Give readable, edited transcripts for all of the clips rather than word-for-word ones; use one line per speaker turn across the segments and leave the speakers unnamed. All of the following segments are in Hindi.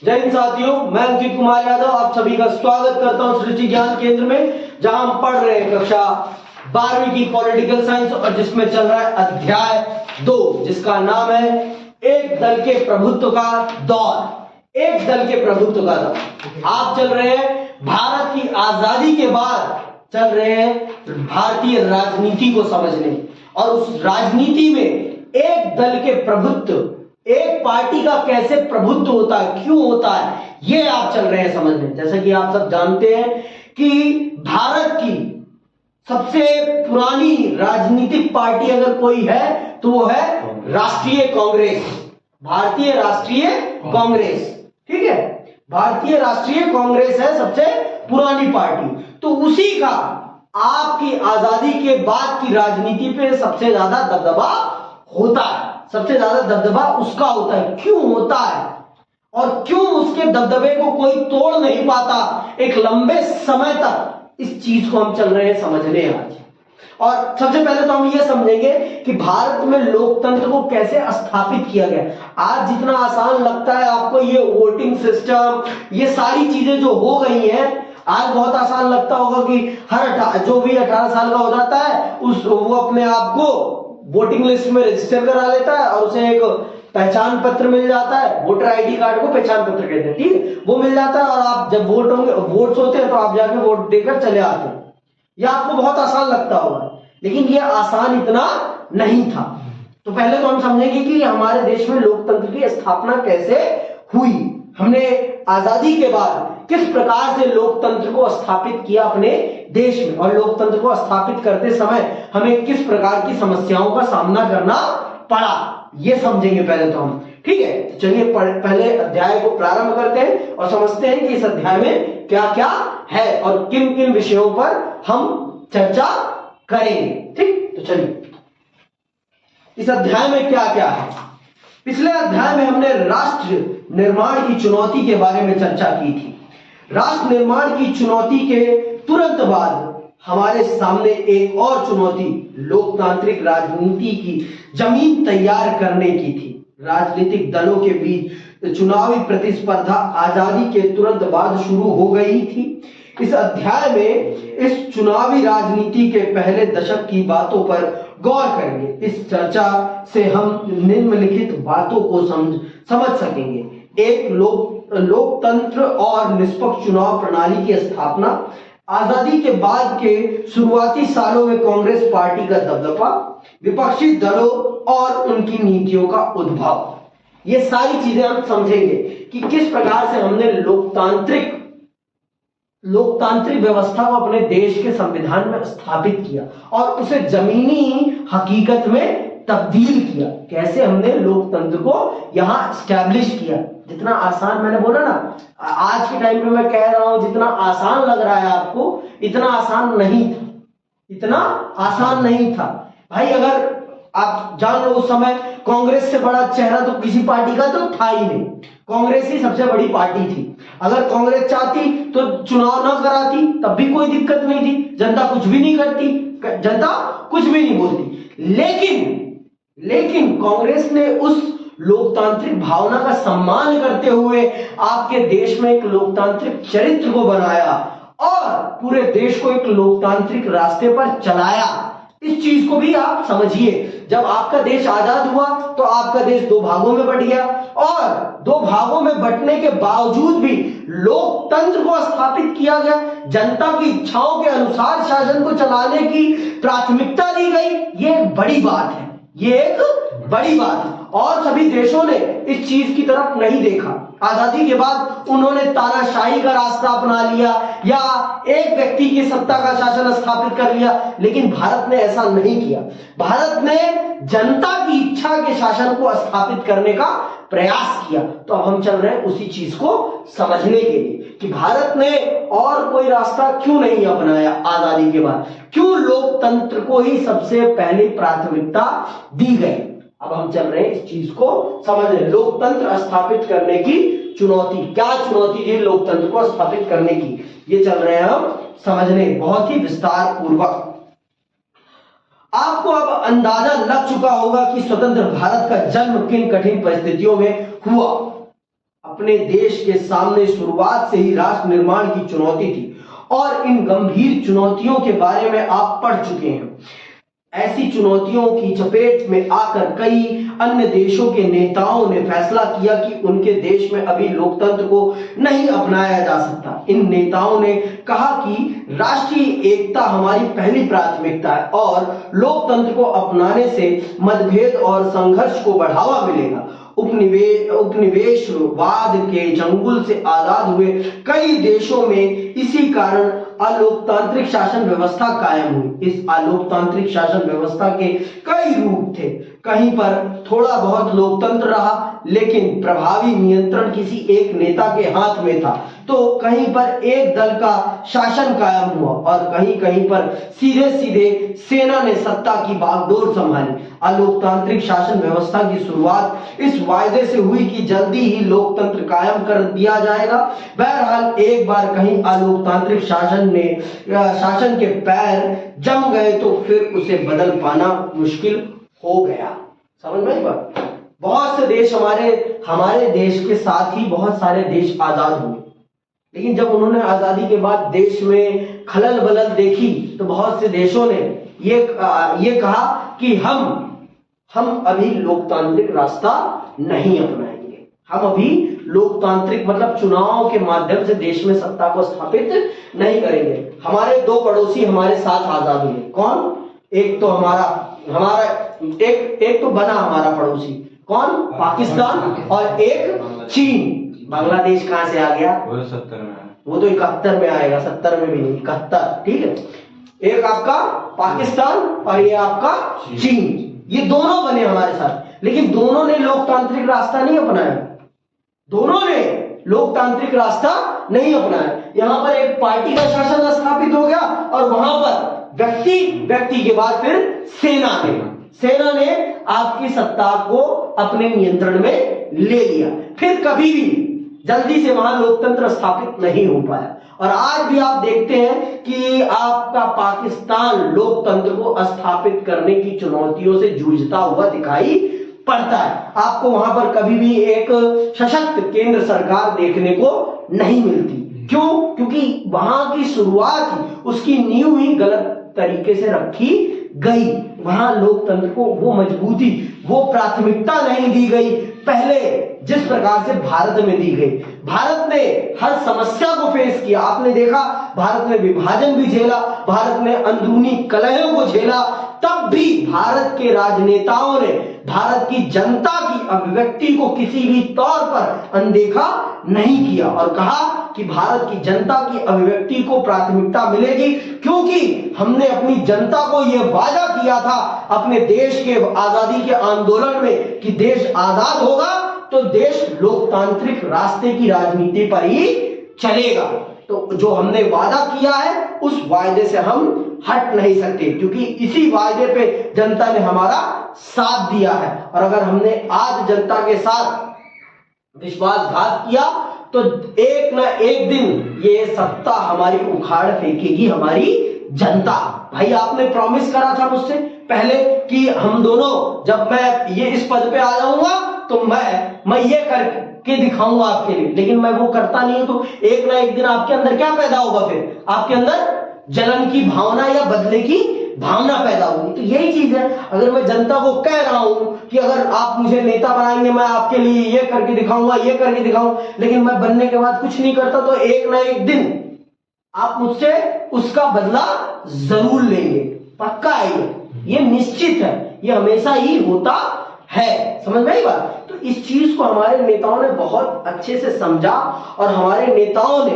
जय हिंद साथियों, मैं अंकित कुमार यादव आप सभी का स्वागत करता हूं सृष्टि ज्ञान केंद्र में, जहां हम पढ़ रहे हैं कक्षा 12वीं की पॉलिटिकल साइंस और जिसमें चल रहा है अध्याय 2, जिसका नाम है एक दल के प्रभुत्व का दौर। एक दल के प्रभुत्व का दौर। आप चल रहे हैं भारत की आजादी के बाद, चल रहे हैं भारतीय राजनीति को समझने, और उस राजनीति में एक दल के प्रभुत्व, एक पार्टी का कैसे प्रभुत्व होता है, क्यों होता है, ये आप चल रहे हैं समझने। जैसा कि आप सब जानते हैं कि भारत की सबसे पुरानी राजनीतिक पार्टी अगर कोई है तो वो है राष्ट्रीय कांग्रेस, भारतीय राष्ट्रीय कांग्रेस। ठीक है, भारतीय राष्ट्रीय कांग्रेस है सबसे पुरानी पार्टी। तो उसी का आपकी आजादी के बाद की राजनीति पे सबसे ज्यादा दबदबा होता है, सबसे ज्यादा दबदबा उसका होता है। क्यों होता है और क्यों उसके दबदबे को कोई तोड़ नहीं पाता एक लंबे समय तक, इस चीज को हम चल रहे हैं समझने आज। और सबसे पहले तो हम ये समझेंगे कि भारत में लोकतंत्र को कैसे स्थापित किया गया। आज जितना आसान लगता है आपको ये वोटिंग सिस्टम, ये सारी चीजें जो हो गई हैं, आज बहुत आसान लगता होगा कि हर जो भी 18 साल का हो जाता है वो अपने आप को वोटिंग लिस्ट में रजिस्टर करा लेता है और उसे एक पहचान पत्र मिल जाता है। वोटर आईडी कार्ड को पहचान पत्र कहते हैं, ठीक है, वो मिल जाता है। और आप जब वोट्स होते हैं तो आप जाके वोट देकर चले आते हैं। यह आपको बहुत आसान लगता होगा, लेकिन यह आसान इतना नहीं था। तो पहले तो हम समझेंगे कि हमारे देश में लोकतंत्र की स्थापना कैसे हुई, हमने आजादी के बाद किस प्रकार से लोकतंत्र को स्थापित किया अपने देश में, और लोकतंत्र को स्थापित करते समय हमें किस प्रकार की समस्याओं का सामना करना पड़ा, ये समझेंगे पहले तो हम। ठीक है, तो चलिए पहले अध्याय को प्रारंभ करते हैं और समझते हैं कि इस अध्याय में क्या क्या है और किन किन विषयों पर हम चर्चा करेंगे। ठीक, तो चलिए इस अध्याय में क्या क्या है। पिछले अध्याय में हमने राष्ट्र निर्माण की चुनौती के बारे में चर्चा की थी। राष्ट्र निर्माण की चुनौती के तुरंत बाद हमारे सामने एक और चुनौती लोकतांत्रिक राजनीति की जमीन तैयार करने की थी। राजनीतिक दलों के बीच चुनावी प्रतिस्पर्धा आजादी के तुरंत बाद शुरू हो गई थी। इस अध्याय में इस चुनावी राजनीति के पहले दशक की बातों पर गौर करेंगे। इस चर्चा से हम निम्नलिखित बातों को समझ सकेंगे। एक लोकतंत्र और निष्पक्ष चुनाव प्रणाली की स्थापना, आजादी के बाद के शुरुआती सालों में कांग्रेस पार्टी का दबदबा, विपक्षी दलों और उनकी नीतियों का उद्भव, ये सारी चीजें हम समझेंगे कि किस प्रकार से हमने लोकतांत्रिक व्यवस्था को अपने देश के संविधान में स्थापित किया और उसे जमीनी हकीकत में तब्दील किया। कैसे हमने लोकतंत्र को यहां स्टैब्लिश किया। जितना आसान, मैंने बोला ना, आज के टाइम पे मैं कह रहा हूं जितना आसान लग रहा है आपको, इतना आसान नहीं था, इतना आसान नहीं था भाई। अगर आप जान लो उस समय कांग्रेस से बड़ा चेहरा तो किसी पार्टी का तो था ही नहीं, कांग्रेस ही सबसे बड़ी पार्टी थी। अगर कांग्रेस चाहती तो चुनाव न कराती, तब भी कोई दिक्कत नहीं थी, जनता कुछ भी नहीं करती, जनता कुछ भी नहीं बोलती। लेकिन कांग्रेस ने उस लोकतांत्रिक भावना का सम्मान करते हुए आपके देश में एक लोकतांत्रिक चरित्र को बनाया और पूरे देश को एक लोकतांत्रिक रास्ते पर चलाया। इस चीज को भी आप समझिए। जब आपका देश आजाद हुआ तो आपका देश दो भागों में बट गया, और दो भागों में बंटने के बावजूद भी लोकतंत्र को स्थापित किया गया। जनता की इच्छाओं के अनुसार शासन को चलाने की प्राथमिकता दी गई। ये एक बड़ी बात है, ये एक बड़ी बात है, और सभी देशों ने इस चीज की तरफ नहीं देखा। आजादी के बाद उन्होंने तानाशाही का रास्ता अपना लिया या एक व्यक्ति की सत्ता का शासन स्थापित कर लिया, लेकिन भारत ने ऐसा नहीं किया। भारत ने जनता की इच्छा के शासन को स्थापित करने का प्रयास किया। तो अब हम चल रहे हैं उसी चीज को समझने के लिए कि भारत ने और कोई रास्ता क्यों नहीं अपनाया आजादी के बाद, क्यों लोकतंत्र को ही सबसे पहली प्राथमिकता दी गई। अब हम चल रहे हैं इस चीज को समझने। लोकतंत्र स्थापित करने की चुनौती, क्या चुनौती थी लोकतंत्र को स्थापित करने की, ये चल रहे हैं हम समझने बहुत ही विस्तार पूर्वक। आपको अब अंदाजा लग चुका होगा कि स्वतंत्र भारत का जन्म किन कठिन परिस्थितियों में हुआ। अब अपने देश के सामने शुरुआत से ही राष्ट्र निर्माण की चुनौती थी और इन गंभीर चुनौतियों के बारे में आप पढ़ चुके हैं। ऐसी चुनौतियों की चपेट में आकर कई अन्य देशों के नेताओं ने फैसला किया कि उनके देश में अभी लोकतंत्र को नहीं अपनाया जा सकता। इन नेताओं ने कहा कि राष्ट्रीय एकता हमारी पहली प्राथमिकता है और लोकतंत्र को अपनाने से मतभेद और संघर्ष को बढ़ावा मिलेगा। उपनिवेशवाद के चंगुल से आजाद हुए कई देशों में इसी कारण अलोकतांत्रिक शासन व्यवस्था कायम हुई। इस अलोकतांत्रिक शासन व्यवस्था के कई रूप थे। कहीं पर थोड़ा बहुत लोकतंत्र रहा लेकिन प्रभावी नियंत्रण किसी एक नेता के हाथ में था, तो कहीं पर एक दल का शासन कायम हुआ और कहीं कहीं पर सीधे सीधे सेना ने सत्ता की बागडोर संभाली। अलोकतांत्रिक शासन व्यवस्था की शुरुआत इस वायदे से हुई कि जल्दी ही लोकतंत्र कायम कर दिया जाएगा। बहरहाल एक बार कहीं अलोकतांत्रिक शासन के पैर जम गए तो फिर उसे बदल पाना मुश्किल हो गया। समझ में आई बात? बहुत से देश हमारे देश के साथ ही बहुत सारे देश आजाद हुए, लेकिन जब उन्होंने आजादी के बाद देश में खलल बलल देखी तो बहुत से देशों ने ये कहा कि हम अभी लोकतांत्रिक रास्ता नहीं अपनाएंगे। हम अभी लोकतांत्रिक मतलब चुनाव के माध्यम से देश में सत्ता को स्थापित नहीं करेंगे। हमारे दो पड़ोसी हमारे साथ आजाद हुए। कौन? एक तो एक तो बना हमारा पड़ोसी। कौन? पाकिस्तान। और एक चीन। बांग्लादेश कहां से आ गया? वो 70 में। वो तो 71 में आएगा, 70 में भी नहीं, 71। ठीक है। एक आपका पाकिस्तान और ये आपका चीन। ये दोनों बने हमारे साथ, लेकिन दोनों ने लोकतांत्रिक रास्ता नहीं अपनाया। दोनों ने लोकतांत्रिक रास्ता नहीं अपनाया। यहां पर एक पार्टी का शासन स्थापित हो गया और वहां पर व्यक्ति के बाद फिर सेना ने आपकी सत्ता को अपने नियंत्रण में ले लिया। फिर कभी भी जल्दी से वहां लोकतंत्र स्थापित नहीं हो पाया। और आज भी आप देखते हैं कि आपका पाकिस्तान लोकतंत्र को स्थापित करने की चुनौतियों से जूझता हुआ दिखाई पड़ता है। आपको वहां पर कभी भी एक सशक्त केंद्र सरकार देखने को नहीं मिलती। क्यों? क्योंकि वहां की शुरुआत ही, उसकी नींव ही गलत तरीके से रखी गई। वहां लोकतंत्र को वो मजबूती, वो प्राथमिकता नहीं दी गई पहले जिस प्रकार से भारत में दी गई। भारत ने हर समस्या को फेस किया। आपने देखा भारत ने विभाजन भी झेला, भारत ने अंदरूनी कलहों को झेला, तब भी भारत के राजनेताओं ने भारत की जनता की अभिव्यक्ति को किसी भी तौर पर अनदेखा नहीं किया और कहा कि भारत की जनता की अभिव्यक्ति को प्राथमिकता मिलेगी, क्योंकि हमने अपनी जनता को यह वादा किया था अपने देश के आजादी के आंदोलन में कि देश आजाद होगा तो देश लोकतांत्रिक रास्ते की राजनीति पर ही चलेगा। तो जो हमने वादा किया है उस वायदे से हम हट नहीं सकते, क्योंकि इसी वायदे पे जनता ने हमारा साथ दिया है। और अगर हमने आज जनता के साथ विश्वासघात किया तो एक ना एक दिन ये सत्ता हमारी उखाड़ फेंकेगी हमारी जनता। भाई आपने प्रॉमिस करा था मुझसे पहले कि हम दोनों, जब मैं ये इस पद पे आ जाऊंगा तो मैं ये करके दिखाऊंगा आपके लिए, लेकिन मैं वो करता नहीं, तो एक ना एक दिन आपके अंदर क्या पैदा होगा? फिर आपके अंदर जलन की भावना या बदले की भावना पैदा होगी। तो यही चीज है। अगर मैं जनता को कह रहा हूं कि अगर आप मुझे नेता बनाएंगे मैं आपके लिए ये करके दिखाऊंगा, ये करके दिखाऊंगा, लेकिन मैं बनने के बाद कुछ नहीं करता, तो एक ना एक दिन आप मुझसे उसका बदला जरूर लेंगे। पक्का है, ये निश्चित है, ये हमेशा ही होता है। समझ में आई बात? तो इस चीज को हमारे नेताओं ने बहुत अच्छे से समझा और हमारे नेताओं ने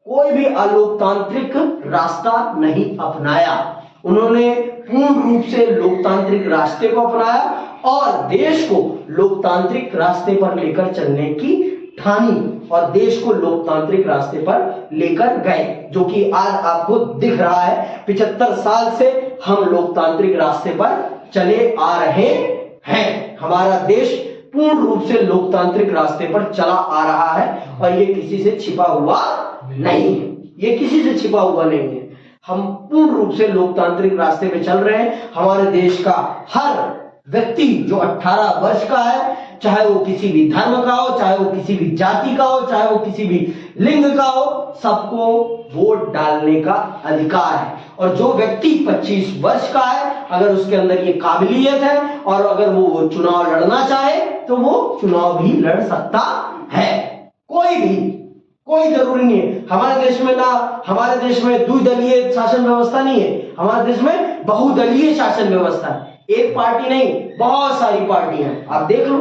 कोई भी अलोकतांत्रिक रास्ता नहीं अपनाया। उन्होंने पूर्ण रूप से लोकतांत्रिक रास्ते को अपनाया और देश को लोकतांत्रिक रास्ते पर लेकर चलने की ठानी और देश को लोकतांत्रिक रास्ते पर लेकर गए, जो कि आज आपको दिख रहा है। 75 साल से हम लोकतांत्रिक रास्ते पर चले आ रहे हैं। हमारा देश पूर्ण रूप से लोकतांत्रिक रास्ते पर चला आ रहा है और ये किसी से छिपा हुआ नहीं है। ये किसी से छिपा हुआ नहीं है। हम पूर्ण रूप से लोकतांत्रिक रास्ते पे चल रहे हैं। हमारे देश का हर व्यक्ति जो 18 वर्ष का है, चाहे वो किसी भी धर्म का हो, चाहे वो किसी भी जाति का हो, चाहे वो किसी भी लिंग का हो, सबको वोट डालने का अधिकार है। और जो व्यक्ति 25 वर्ष का है, अगर उसके अंदर ये काबिलियत है और अगर वो चुनाव लड़ना चाहे तो वो चुनाव भी लड़ सकता है। कोई जरूरी नहीं है। हमारे देश में द्विदलीय शासन व्यवस्था नहीं है, हमारे देश में बहुदलीय शासन व्यवस्था है। एक पार्टी नहीं, बहुत सारी पार्टियां हैं। आप देख लो,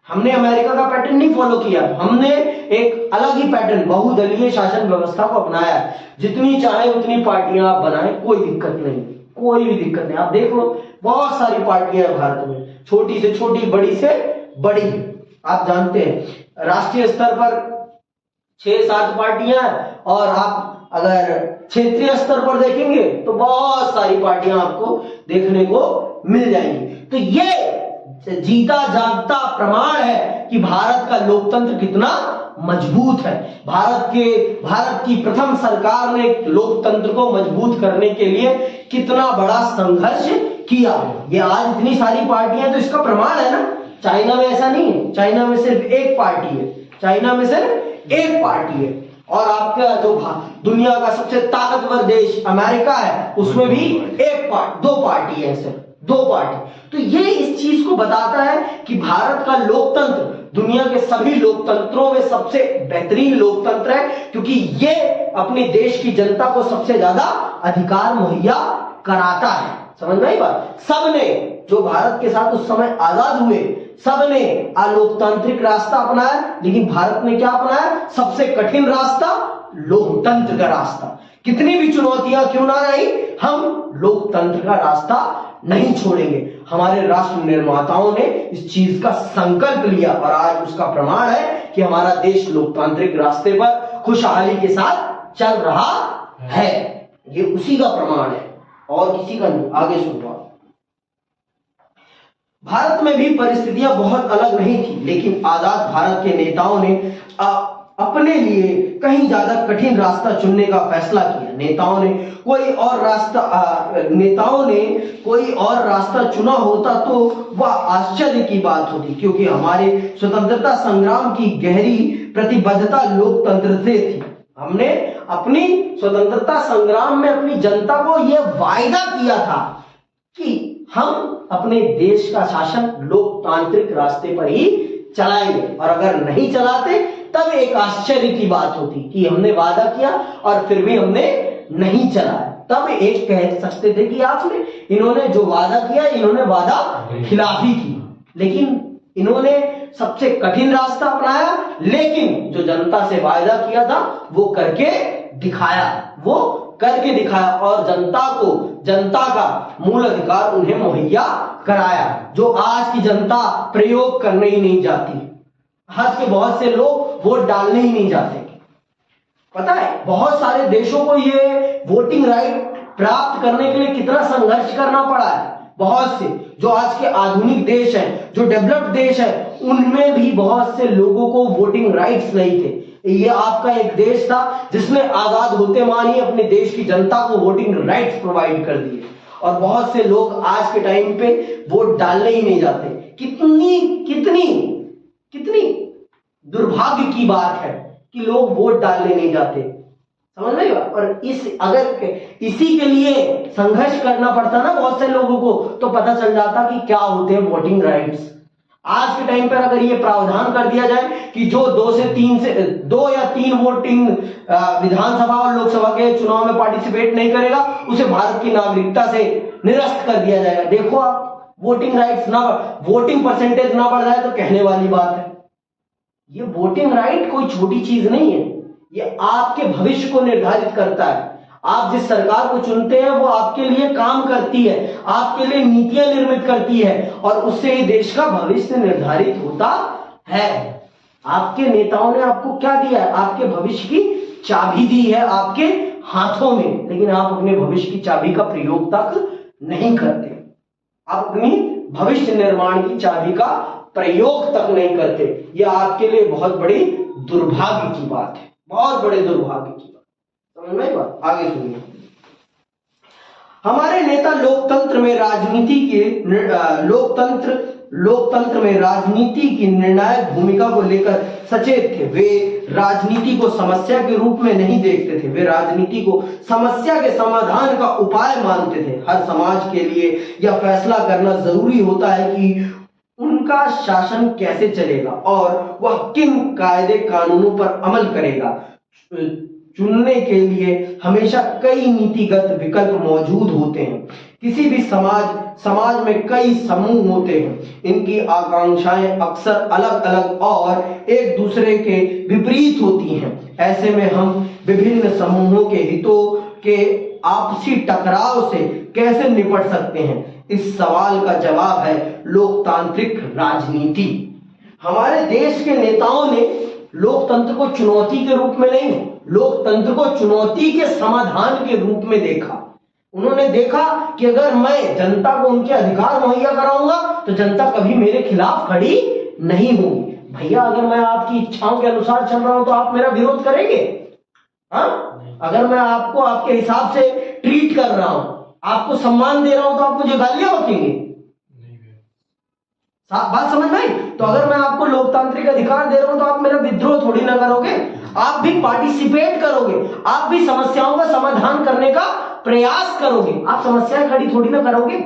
हमने अमेरिका का पैटर्न नहीं फॉलो किया, हमने एक अलग ही पैटर्न बहुदलीय शासन व्यवस्था को अपनाया। जितनी चाहे उतनी पार्टियां आप बनाएं, कोई दिक्कत नहीं, कोई भी दिक्कत नहीं। आप देख लो, बहुत सारी पार्टियां हैं भारत में, छोटी से छोटी, बड़ी से बड़ी। आप जानते हैं राष्ट्रीय स्तर पर 6-7 पार्टियां, और आप अगर क्षेत्रीय स्तर पर देखेंगे तो बहुत सारी पार्टियां आपको देखने को मिल जाएंगी। तो ये जीता जागता प्रमाण है कि भारत का लोकतंत्र कितना मजबूत है। भारत की प्रथम सरकार ने लोकतंत्र को मजबूत करने के लिए कितना बड़ा संघर्ष किया। ये आज इतनी सारी पार्टियां तो इसका प्रमाण है ना। चाइना में ऐसा नहीं है, चाइना में सिर्फ एक पार्टी है, चाइना में सिर्फ एक पार्टी है। और आपका जो दुनिया का सबसे ताकतवर देश अमेरिका है, उसमें भी दो पार्टी है, सिर्फ 2 पार्टी। तो ये इस चीज को बताता है कि भारत का लोकतंत्र दुनिया के सभी लोकतंत्रों में सबसे बेहतरीन लोकतंत्र है, क्योंकि ये अपने देश की जनता को सबसे ज्यादा अधिकार मुहैया कराता है। समझ में आई बात? सबने, जो भारत के साथ उस समय आजाद हुए, सबने अलोकतांत्रिक रास्ता अपनाया, लेकिन भारत ने क्या अपनाया? सबसे कठिन रास्ता, लोकतंत्र का रास्ता। कितनी भी चुनौतियां क्यों ना रही, हम लोकतंत्र का रास्ता नहीं छोड़ेंगे। हमारे राष्ट्र निर्माताओं ने इस चीज का संकल्प लिया और आज उसका प्रमाण है कि हमारा देश लोकतांत्रिक रास्ते पर खुशहाली के साथ चल रहा है। ये उसी का प्रमाण है और किसी का नहीं। आगे सुनो। भारत में भी परिस्थितियां बहुत अलग नहीं थी, लेकिन आजाद भारत के नेताओं ने अपने लिए कहीं ज्यादा कठिन रास्ता चुनने का फैसला किया। नेताओं ने कोई और रास्ता चुना होता तो वह आश्चर्य की बात होती, क्योंकि हमारे स्वतंत्रता संग्राम की गहरी प्रतिबद्धता लोकतंत्र से थी। हमने अपनी स्वतंत्रता संग्राम में अपनी जनता को यह वायदा किया था कि हम अपने देश का शासन लोकतांत्रिक रास्ते पर ही चलाएंगे, और अगर नहीं चलाते तब एक आश्चर्य की बात होती कि हमने वादा किया और फिर भी हमने नहीं चलाया। तब एक कह सकते थे कि इन्होंने जो वादा किया, इन्होंने वादा खिलाफी की। लेकिन इन्होंने सबसे कठिन रास्ता अपनाया, लेकिन जो जनता से वायदा किया था वो करके दिखाया, और जनता का मूल अधिकार उन्हें मुहैया कराया, जो आज की जनता प्रयोग करने ही नहीं जाती। आज के बहुत से लोग वोट डालने ही नहीं जाते। पता है बहुत सारे देशों को ये वोटिंग राइट प्राप्त करने के लिए कितना संघर्ष करना पड़ा है। बहुत से जो आज के आधुनिक देश हैं, जो डेवलप्ड देश है, उनमें भी बहुत से लोगों को वोटिंग राइट्स नहीं थे। ये आपका एक देश था जिसने आजाद होते मान ही अपने देश की जनता को वोटिंग राइट्स प्रोवाइड कर दिए, और बहुत से लोग आज के टाइम पे वोट डालने ही नहीं जाते। कितनी दुर्भाग्य की बात है कि लोग वोट डालने नहीं जाते। समझ रहे हो? और अगर इसी के लिए संघर्ष करना पड़ता ना बहुत से लोगों को, तो पता चल जाता कि क्या होते हैं वोटिंग राइट्स। आज के टाइम पर अगर ये प्रावधान कर दिया जाए कि जो 2 या 3 वोटिंग विधानसभा और लोकसभा के चुनाव में पार्टिसिपेट नहीं करेगा, उसे भारत की नागरिकता से निरस्त कर दिया जाएगा। देखो आप, वोटिंग परसेंटेज ना बढ़ जाए तो कहने वाली बात है। ये वोटिंग राइट कोई छोटी चीज नहीं है, ये आपके भविष्य को निर्धारित करता है। आप जिस सरकार को चुनते हैं वो आपके लिए काम करती है, आपके लिए नीतियां निर्मित करती है, और उससे ही देश का भविष्य निर्धारित होता है। आपके नेताओं ने आपको क्या दिया है? आपके भविष्य की चाबी दी है आपके हाथों में, लेकिन आप अपने भविष्य की चाबी का प्रयोग तक नहीं करते। आप अपनी भविष्य निर्माण की चाबी का प्रयोग तक नहीं करते। यह आपके लिए बहुत बड़ी दुर्भाग्य की बात है, बहुत बड़े दुर्भाग्य की बात। समझ में बात? आगे सुनिए। हमारे नेता लोकतंत्र में राजनीति की निर्णायक भूमिका को लेकर सचेत थे। वे राजनीति को समस्या के रूप में नहीं देखते थे, वे राजनीति को समस्या के समाधान का उपाय मानते थे। हर समाज के लिए यह फैसला करना जरूरी होता है कि उनका शासन कैसे चलेगा और वह किन कायदे कानूनों पर अमल करेगा। चुनने के लिए हमेशा कई नीतिगत विकल्प मौजूद होते हैं। किसी भी समाज में कई समूह होते हैं, इनकी आकांक्षाएं अक्सर अलग अलग और एक दूसरे के विपरीत होती हैं। ऐसे में हम विभिन्न समूहों के हितों के आपसी टकराव से कैसे निपट सकते हैं? इस सवाल का जवाब है लोकतांत्रिक राजनीति। हमारे देश के नेताओं ने लोकतंत्र को चुनौती के रूप में नहीं, लोकतंत्र को चुनौती के समाधान के रूप में देखा। उन्होंने देखा कि अगर मैं जनता को उनके अधिकार मुहैया कराऊंगा तो जनता कभी मेरे खिलाफ खड़ी नहीं होगी। भैया, अगर मैं आपकी इच्छाओं के अनुसार चल रहा हूं तो आप मेरा विरोध करेंगे? हाँ, अगर मैं आपको आपके हिसाब से ट्रीट कर रहा हूं, आपको सम्मान दे रहा हूं, तो आप मुझे गालियां बकेंगे? बात समझ में आई? तो अगर मैं आपको लोकतांत्रिक अधिकार दे रहा हूं तो आप मेरा विद्रोह थोड़ी ना करोगे, आप भी पार्टिसिपेट करोगे, आप भी समस्याओं का समाधान करने का प्रयास करोगे, आप समस्याएं खड़ी थोड़ी ना करोगे।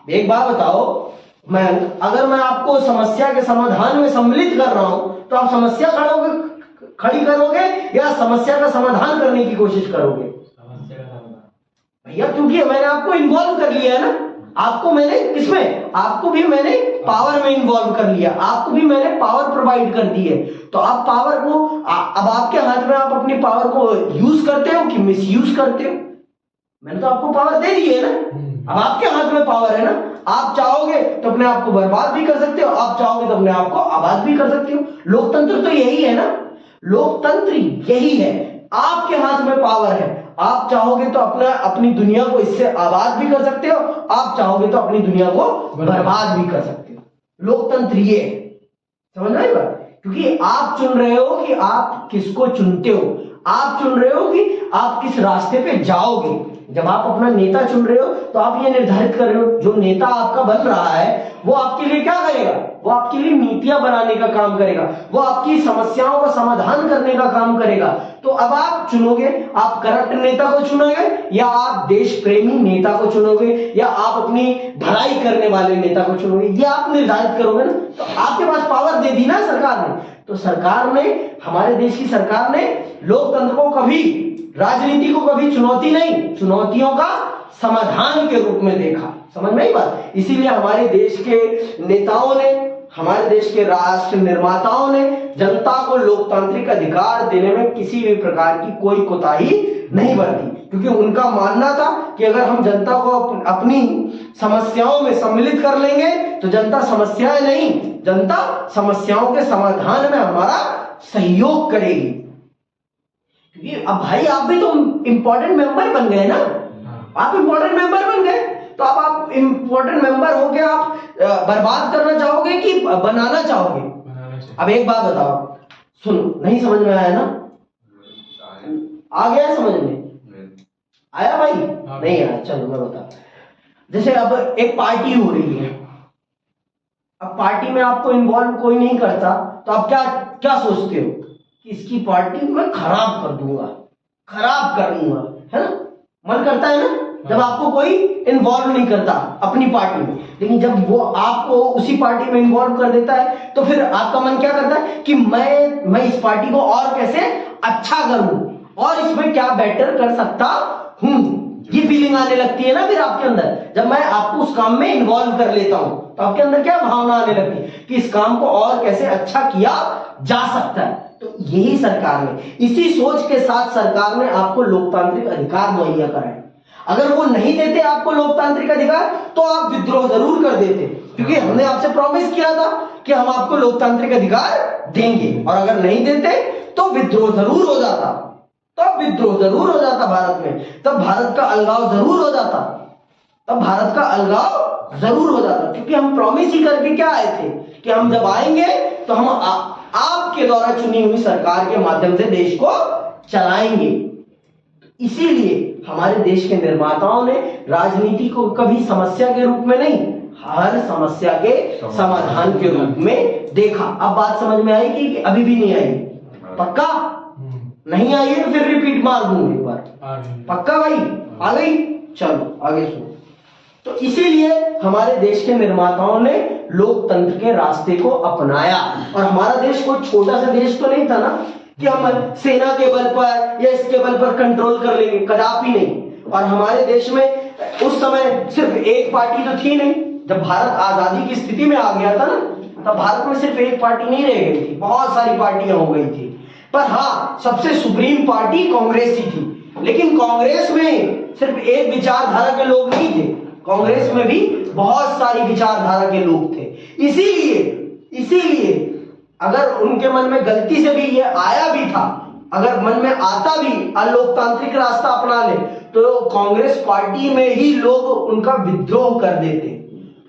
एक बात बताओ, अगर मैं आपको समस्या के समाधान में सम्मिलित कर रहा हूं तो आप समस्या खड़ी करोगे या समस्या का समाधान करने की कोशिश करोगे? समस्या का समाधान। भैया, क्योंकि मैंने आपको इन्वॉल्व कर लिया है ना, आपको मैंने किसमें, आपको भी मैंने पावर में इन्वॉल्व कर लिया, आपको भी मैंने पावर प्रोवाइड कर दी है। तो आप पावर को अब आपके हाथ में, आप अपनी पावर को यूज करते हो कि मिस यूज करते हो? मैंने तो आपको पावर दे दी है ना, अब आपके हाथ में पावर है ना। आप चाहोगे तो अपने आप को बर्बाद भी कर सकते हो, आप चाहोगे तो अपने आप को आबाद भी कर सकते हो। लोकतंत्र तो यही है ना, लोकतंत्र यही है, आपके हाथ में पावर है। आप चाहोगे तो अपनी दुनिया को इससे आबाद भी कर सकते हो, आप चाहोगे तो अपनी दुनिया को बर्बाद भी कर सकते हो। लोकतंत्र ये है, समझ में आई बात? क्योंकि आप चुन रहे हो कि आप किसको चुनते हो, आप चुन रहे हो कि आप किस रास्ते पे जाओगे। जब आप अपना नेता चुन रहे हो तो आप ये निर्धारित कर रहे हो जो नेता आपका बन रहा है वो आपके लिए क्या करेगा, वो आपके लिए नीतियां बनाने का काम करेगा, वो आपकी समस्याओं का समाधान करने का काम करेगा। तो अब आप चुनोगे, आप करप्ट नेता को चुनोगे या आप देश प्रेमी नेता को चुनोगे या आप अपनी भलाई करने वाले नेता को चुनोगे, ये आप निर्धारित करोगे ना। तो आपके पास पावर दे दी ना सरकार ने, तो सरकार ने, हमारे देश की सरकार ने लोकतंत्र को कभी, राजनीति को कभी चुनौती नहीं, चुनौतियों का समाधान के रूप में देखा। समझ में आई बात? इसीलिए हमारे देश के नेताओं ने, हमारे देश के राष्ट्र निर्माताओं ने जनता को लोकतांत्रिक अधिकार देने में किसी भी प्रकार की कोई कोताही नहीं बरती, क्योंकि उनका मानना था कि अगर हम जनता को अपनी समस्याओं में सम्मिलित कर लेंगे तो जनता समस्याएं नहीं, जनता समस्याओं के समाधान में हमारा सहयोग करेगी। क्योंकि अब भाई, आप भी तो इंपॉर्टेंट मेंबर बन गए ना, आप इंपॉर्टेंट मेंबर बन गए, तो अब आप इंपॉर्टेंट मेंबर होके आप बर्बाद करना चाहोगे कि बनाना चाहोगे? अब एक बात बताओ, सुनो, नहीं समझ में आया ना? आ गया समझ में? आया भाई? नहीं आया? चलो मैं बता। जैसे अब एक पार्टी हो रही है, अब पार्टी में आपको इन्वॉल्व कोई नहीं करता, तो आप क्या क्या सोचते हो कि इसकी पार्टी मैं खराब कर दूंगा, खराब कर दूंगा, है ना? मन करता है ना जब आपको कोई इन्वॉल्व नहीं करता अपनी पार्टी में। लेकिन जब वो आपको उसी पार्टी में इन्वॉल्व कर देता है तो फिर आपका मन क्या करता है कि मैं इस पार्टी को और कैसे अच्छा करूं और इसमें क्या बेटर कर सकता हूं। ये फीलिंग आने लगती है ना फिर आपके अंदर। जब मैं आपको उस काम में इन्वॉल्व कर लेता हूं तो आपके अंदर क्या भावना आने लगती है कि इस काम को और कैसे अच्छा किया जा सकता है। तो यही सरकार ने, इसी सोच के साथ सरकार ने आपको लोकतांत्रिक अधिकार मुहैया कराए। अगर वो नहीं देते आपको लोकतांत्रिक अधिकार तो आप विद्रोह जरूर कर देते, क्योंकि हमने आपसे प्रॉमिस किया था कि हम आपको लोकतांत्रिक अधिकार देंगे, और अगर नहीं देते तो विद्रोह जरूर हो जाता, तब विद्रोह जरूर हो जाता भारत में, तब भारत का अलगाव जरूर हो जाता, तब भारत का अलगाव जरूर हो जाता। क्योंकि हम प्रॉमिस ही करके क्या आए थे कि हम जब आएंगे तो हम आपके द्वारा चुनी हुई सरकार के माध्यम से देश को चलाएंगे। इसीलिए हमारे देश के निर्माताओं ने राजनीति को कभी समस्या के रूप में नहीं, हर समस्या के समाधान के रूप में देखा। अब बात समझ में आएगी कि अभी भी नहीं आई? पक्का नहीं आई है तो फिर रिपीट मार दूंगा एक बार। पक्का भाई? आ गई? चलो आगे सुनो। तो इसीलिए हमारे देश के निर्माताओं ने लोकतंत्र के रास्ते को अपनाया। और हमारा देश कोई छोटा सा देश तो नहीं था ना कि हम सेना के बल पर या इसके बल पर कंट्रोल कर लेंगे, कदापि नहीं। और हमारे देश में उस समय सिर्फ एक पार्टी तो थी नहीं। जब भारत आजादी की स्थिति में आ गया था ना, तब भारत में सिर्फ एक पार्टी नहीं रह गई थी, बहुत सारी पार्टियां हो गई थी। पर हाँ, सबसे सुप्रीम पार्टी कांग्रेस ही थी। लेकिन कांग्रेस में सिर्फ एक विचारधारा के लोग नहीं थे, कांग्रेस में भी बहुत सारी विचारधारा के लोग थे। इसीलिए अगर उनके मन में गलती से भी ये आया भी था, अगर मन में आता भी अलोकतांत्रिक रास्ता अपना ले, तो कांग्रेस पार्टी में ही लोग उनका विद्रोह कर देते।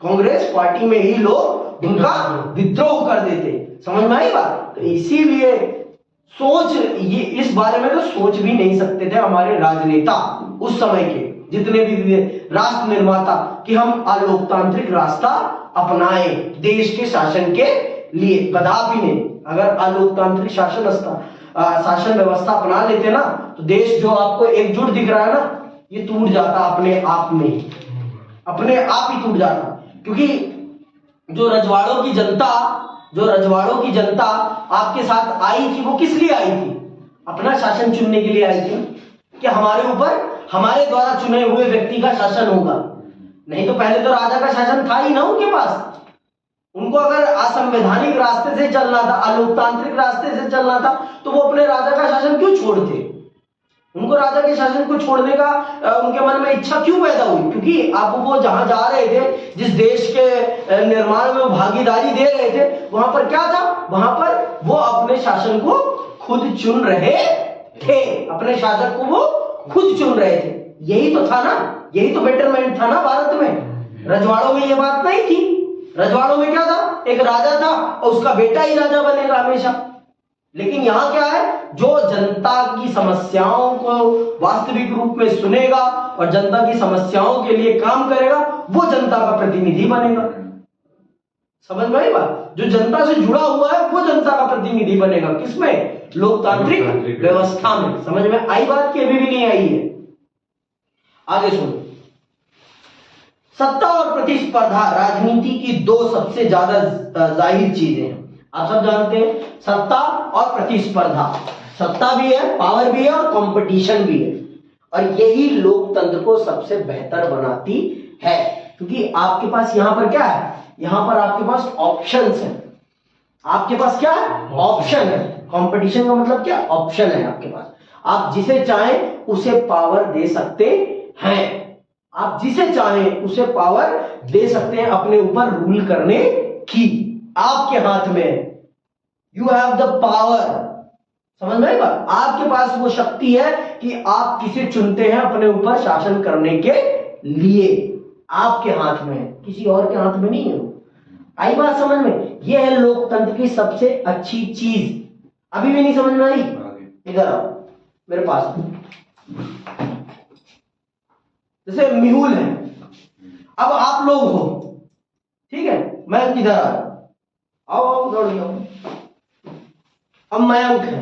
कांग्रेस पार्टी में ही लोग उनका विद्रोह कर देते। समझ में आई बात? तो इसीलिए ये इस बारे में तो सोच भी नहीं सकते थे हमारे राजनेता उस समय के जितने भी राष्ट्र निर्माता कि हम अलोकतांत्रिक रास्ता अपनाएं देश के शासन के लिए। कदापि नहीं। अगर अलोकतांत्रिक शासन व्यवस्था अपना लेते ना, तो देश जो आपको एकजुट दिख रहा है ना, ये टूट जाता अपने आप में, अपने आप ही टूट जाता। क्योंकि जो रजवाड़ों की जनता आपके साथ आई थी, वो किस लिए आई थी? अपना शासन चुनने के लिए आई थी कि हमारे ऊपर हमारे द्वारा चुने हुए व्यक्ति का शासन होगा। नहीं तो पहले तो राजा का शासन था ही ना उनके पास। उनको अगर असंवैधानिक रास्ते से चलना था, अलोकतांत्रिक रास्ते से चलना था, तो वो अपने राजा का शासन क्यों छोड़ते? उनको राजा के शासन को छोड़ने का उनके मन में इच्छा क्यों पैदा हुई? क्योंकि अब वो जहां जा रहे थे, जिस देश के निर्माण में वो भागीदारी दे रहे थे, वहां पर क्या था? वहां पर वो अपने शासन को खुद चुन रहे थे। अपने शासक को वो खुद चुन रहे थे। यही तो था ना, यही तो बेटरमेंट था ना भारत में। रजवाड़ों में ये बात नहीं थी। रजवाड़ों में क्या था? एक राजा था और उसका बेटा ही राजा बनेगा हमेशा। लेकिन यहां क्या है? जो जनता की समस्याओं को वास्तविक रूप में सुनेगा और जनता की समस्याओं के लिए काम करेगा, वो जनता का प्रतिनिधि बनेगा। समझ में आई बात? जो जनता से जुड़ा हुआ है वो जनता का प्रतिनिधि बनेगा। किसमें? लोकतांत्रिक व्यवस्था में। समझ में आई बात की अभी भी नहीं आई है? आगे सुनो। सत्ता और प्रतिस्पर्धा राजनीति की दो सबसे ज्यादा जाहिर चीजें हैं। आप सब जानते हैं सत्ता और प्रतिस्पर्धा। सत्ता भी है, पावर भी है और कंपटीशन भी है। और यही लोकतंत्र को सबसे बेहतर बनाती है। क्योंकि आपके पास यहां पर क्या है? यहां पर आपके पास ऑप्शंस हैं। आपके पास क्या है? ऑप्शन है। कंपटीशन का मतलब क्या? ऑप्शन है आपके पास। आप जिसे चाहें उसे पावर दे सकते हैं। आप जिसे चाहें उसे पावर दे सकते हैं अपने ऊपर रूल करने की। आपके हाथ में, यू हैव द पावर। समझ में आई बात? आपके पास वो शक्ति है कि आप किसे चुनते हैं अपने ऊपर शासन करने के लिए। आपके हाथ में है, किसी और के हाथ में नहीं है। आई बात समझ में? यह है लोकतंत्र की सबसे अच्छी चीज। अभी भी नहीं समझ में आई? इधर आओ मेरे पास। जैसे मिहुल है, अब आप लोग हो, ठीक है? मैं किधर आ रहा? आओ दौड़ जाओ। अब मयंक है।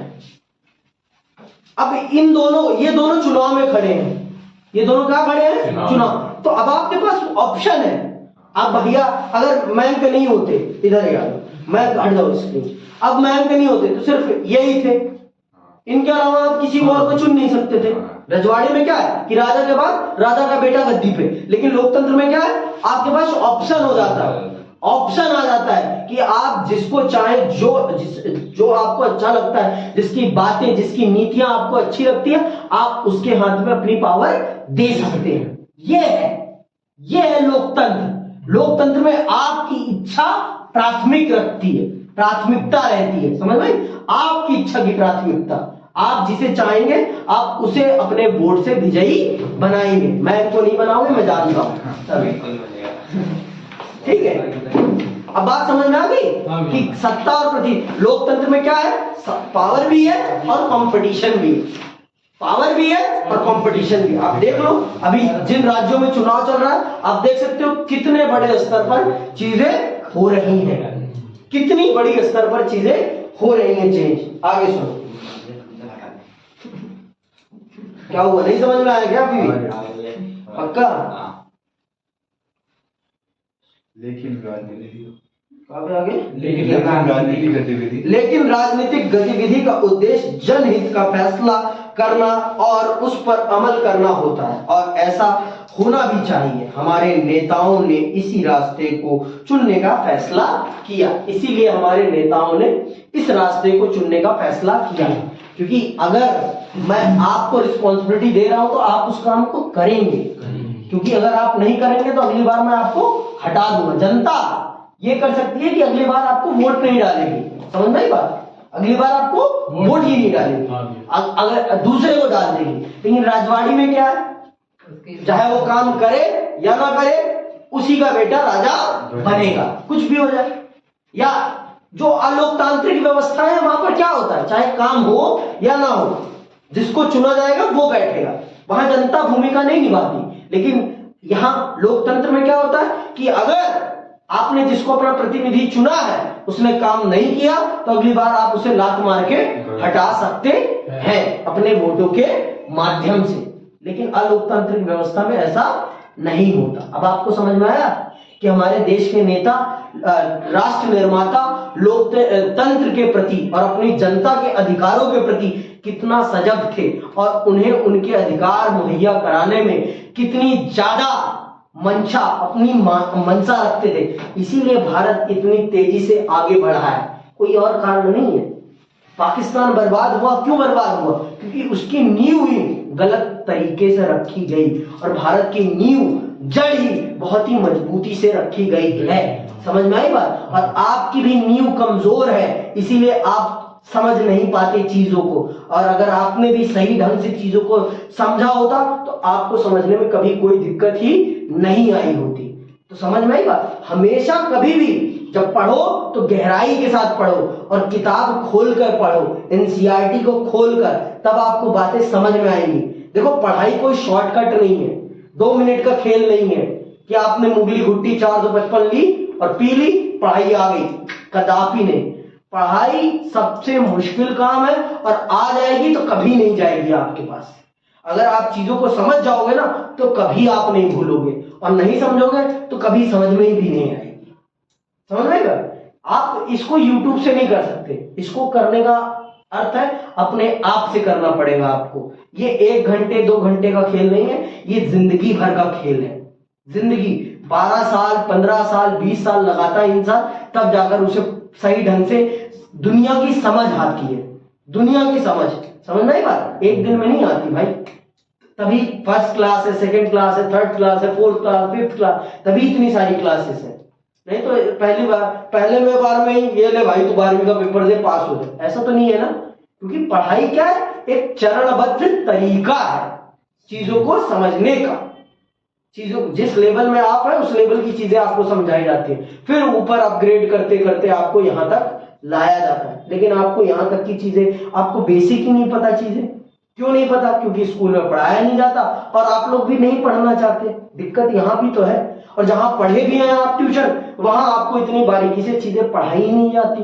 अब ये दोनों चुनाव में खड़े हैं। ये दोनों क्या खड़े हैं? चुनाव। तो अब आपके पास ऑप्शन है। आप भैया अगर मयंक नहीं होते, इधर यार मयंक हट जाओ स्क्रीन। अब मयंक नहीं होते तो सिर्फ यही थे। इनके अलावा आप किसी और को चुन नहीं सकते थे। रजवाड़े में क्या है कि राजा के बाद राजा का बेटा गद्दी पे। लेकिन लोकतंत्र में क्या है? आपके पास ऑप्शन हो जाता है। ऑप्शन आ जाता है कि आप जिसको चाहें, जो आपको अच्छा लगता है, जिसकी बातें, जिसकी नीतियां आपको अच्छी लगती है, आप उसके हाथ में अपनी पावर दे सकते हैं। यह है लोकतंत्र। लोकतंत्र में आपकी इच्छा प्राथमिक रखती है, प्राथमिकता रहती है। समझ में? आपकी इच्छा की प्राथमिकता। आप जिसे चाहेंगे आप उसे अपने वोट से विजयी बनाएंगे। मैं इनको नहीं बनाऊंगा, मैं जानता हूं। ठीक है? अब बात समझ में आ गई कि सत्ता और लोकतंत्र में क्या है? पावर भी है और कंपटीशन भी है। पावर भी है और कंपटीशन भी। आप देख लो अभी जिन राज्यों में चुनाव चल रहा है, आप देख सकते हो कितने बड़े स्तर पर चीजें हो रही हैं, कितनी बड़ी स्तर पर चीजें हो रही हैं चेंज। आगे सुनो, क्या हुआ, नहीं समझ में आया क्या अभी भी? पक्का?
लेकिन
राजनीतिक गतिविधि का उद्देश्य जनहित का फैसला करना और उस पर अमल करना होता है, और ऐसा होना भी चाहिए। हमारे नेताओं ने इसी रास्ते को चुनने का फैसला किया, इसीलिए हमारे नेताओं ने इस रास्ते को चुनने का फैसला किया, क्योंकि अगर मैं आपको रिस्पॉन्सिबिलिटी दे रहा हूं तो आप उस काम को करेंगे, क्योंकि अगर आप नहीं करेंगे तो अगली बार मैं आपको हटा दूंगा। जनता ये कर सकती है कि अगली बार आपको वोट नहीं डालेगी, समझ में आई बात? अगली बार आपको वोट ही नहीं डालेगी, अगर दूसरे को डाल देगी। लेकिन राजवाड़ी में क्या है, चाहे वो काम करे या ना करे, उसी का बेटा राजा बनेगा, कुछ भी हो जाए। या जो अलोकतांत्रिक व्यवस्था है वहां पर क्या होता है, चाहे काम हो या ना हो, जिसको चुना जाएगा वो बैठेगा, वहां जनता भूमिका नहीं निभाती। लेकिन यहां लोकतंत्र में क्या होता है कि अगर आपने जिसको अपना प्रतिनिधि चुना है उसने काम नहीं किया तो अगली बार आप उसे लात मार के हटा सकते हैं अपने वोटों के माध्यम से। लेकिन अलोकतांत्रिक व्यवस्था में ऐसा नहीं होता। अब आपको समझ में आया कि हमारे देश के नेता, राष्ट्र निर्माता लोकतंत्र के प्रति और अपनी जनता के अधिकारों के प्रति कितना सजग थे, और उन्हें उनके अधिकार मुहैया कराने में कितनी ज्यादा मंशा, अपनी मंशा रखते थे। इसीलिए भारत इतनी तेजी से आगे बढ़ा है, कोई और कारण नहीं है। पाकिस्तान बर्बाद हुआ, क्यों बर्बाद हुआ? क्योंकि उसकी नींव ही गलत तरीके से रखी गई, और भारत की नींव, जड़ ही बहुत ही मजबूती से रखी गई है। समझ में आई बात? और आपकी भी नींव कमजोर है, इसीलिए आप समझ नहीं पाते चीजों को, और अगर आपने भी सही ढंग से चीजों को समझा होता तो आपको समझने में कभी कोई दिक्कत ही नहीं आई होती। तो समझ में आई बात? हमेशा कभी भी जब पढ़ो तो गहराई के साथ पढ़ो, और किताब खोलकर पढ़ो, एनसीईआरटी को खोलकर, तब आपको बातें समझ में आएंगी। देखो, पढ़ाई कोई शॉर्टकट नहीं है, 2 मिनट का खेल नहीं है कि आपने मुगली घुट्टी 455 ली और पी ली, पढ़ाई आ गई, कदापि नहीं। पढ़ाई सबसे मुश्किल काम है, और आ जाएगी तो कभी नहीं जाएगी आपके पास। अगर आप चीजों को समझ जाओगे ना तो कभी आप नहीं भूलोगे, और नहीं समझोगे तो कभी समझ में ही भी नहीं आएगी। समझ में आएगा? आप इसको यूट्यूब से नहीं कर सकते, इसको करने का अर्थ है अपने आप से करना पड़ेगा आपको। ये 1 घंटे 2 घंटे का खेल नहीं है, ये जिंदगी भर का खेल है। जिंदगी 12 साल 15 साल 20 साल लगाता है इंसान, तब जाकर उसे सही ढंग से दुनिया की समझ आती है। दुनिया की समझ में आई बात? एक दिन में नहीं आती भाई, तभी फर्स्ट क्लास है, सेकंड क्लास है, थर्ड क्लास है, फोर्थ क्लास, फिफ्थ क्लास, तभी इतनी सारी क्लासेस है। नहीं तो पहले में बार में ही ये ले भाई तू 12वीं का पेपर दे पास हो जाए, ऐसा तो नहीं है ना। क्योंकि पढ़ाई क्या है, एक चरणबद्ध तरीका है चीजों को समझने का। चीजों जिस लेवल में आप है उस लेवल की चीजें आपको समझाई जाती है, फिर ऊपर अपग्रेड करते करते आपको यहां तक लाया जाता है। लेकिन आपको यहां तक की चीजें, आपको बेसिक ही नहीं पता चीजें। क्यों नहीं पता? क्योंकि स्कूल में पढ़ाया नहीं जाता, और आप लोग भी नहीं पढ़ना चाहते। दिक्कत यहां भी तो है। और जहां पढ़े भी हैं आप ट्यूशन, वहां आपको इतनी बारीकी से चीजें पढ़ाई ही नहीं जाती।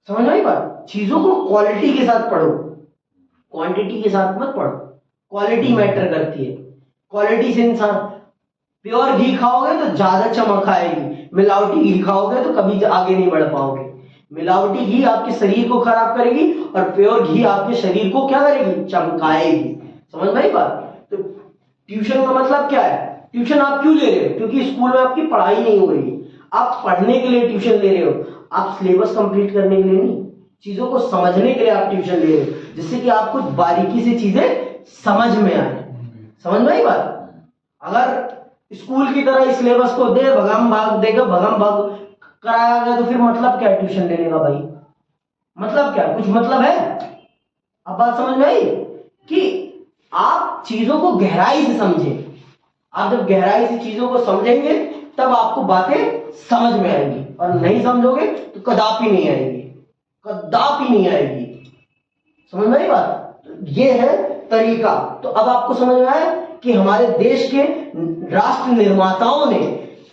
समझ आई बात? चीजों को क्वालिटी के साथ पढ़ो, क्वांटिटी के साथ मत पढ़ो। क्वालिटी मैटर करती है। क्वालिटी से इंसान, प्योर घी खाओगे तो ज्यादा चमक आएगी, मिलावटी घी खाओगे तो कभी आगे नहीं बढ़ पाओगे। मिलावटी घी आपके शरीर को खराब करेगी, और प्योर घी आपके शरीर को क्या करेगी? चमकाएगी। समझ में आई बात? तो ट्यूशन का मतलब क्या है? ट्यूशन आप क्यों ले रहे हो? क्योंकि स्कूल में आपकी पढ़ाई नहीं हो रही है, आप पढ़ने के लिए ट्यूशन ले रहे हो। आप सिलेबस कंप्लीट करने के लिए नहीं, चीजों को समझने के लिए आप ट्यूशन ले रहे हो, जिससे कि आपको बारीकी से चीजें समझ में आए। समझ में आई बात? अगर स्कूल की तरह इस सिलेबस को दे भगम भाग देगा, भगम भाग कराया गया, तो फिर मतलब क्या है ट्यूशन लेने का भाई? मतलब क्या? कुछ मतलब है? अब बात समझ में आई कि आप चीजों को गहराई से समझें। आप जब गहराई से चीजों को समझेंगे तब आपको बातें समझ में आएंगी, और नहीं समझोगे तो कदापि नहीं आएगी, कदापि नहीं आएगी। समझ में आई बात? ये है तरीका। तो अब आपको समझ में आया कि हमारे देश के राष्ट्र निर्माताओं ने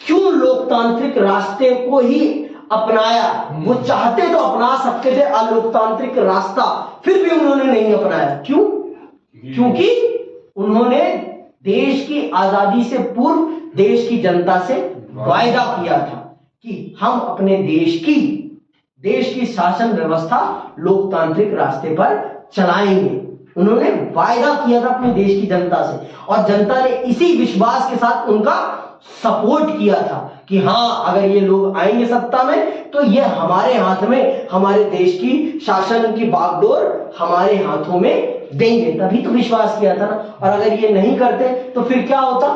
क्यों लोकतांत्रिक रास्ते को ही अपनाया। वो चाहते तो अपना सकते थे अलोकतांत्रिक रास्ता, फिर भी उन्होंने नहीं अपनाया। क्यों? क्योंकि उन्होंने देश की आजादी से पूर्व देश की जनता से वायदा किया था कि हम अपने देश की शासन व्यवस्था लोकतांत्रिक रास्ते पर चलाएंगे। उन्होंने वायदा किया था अपने देश की जनता से, और जनता ने इसी विश्वास के साथ उनका सपोर्ट किया था कि हाँ, अगर ये लोग आएंगे सत्ता में तो ये हमारे हाथ में, हमारे देश की शासन की बागडोर हमारे हाथों में देंगे। तभी तो विश्वास किया था ना। और अगर ये नहीं करते तो फिर क्या होता?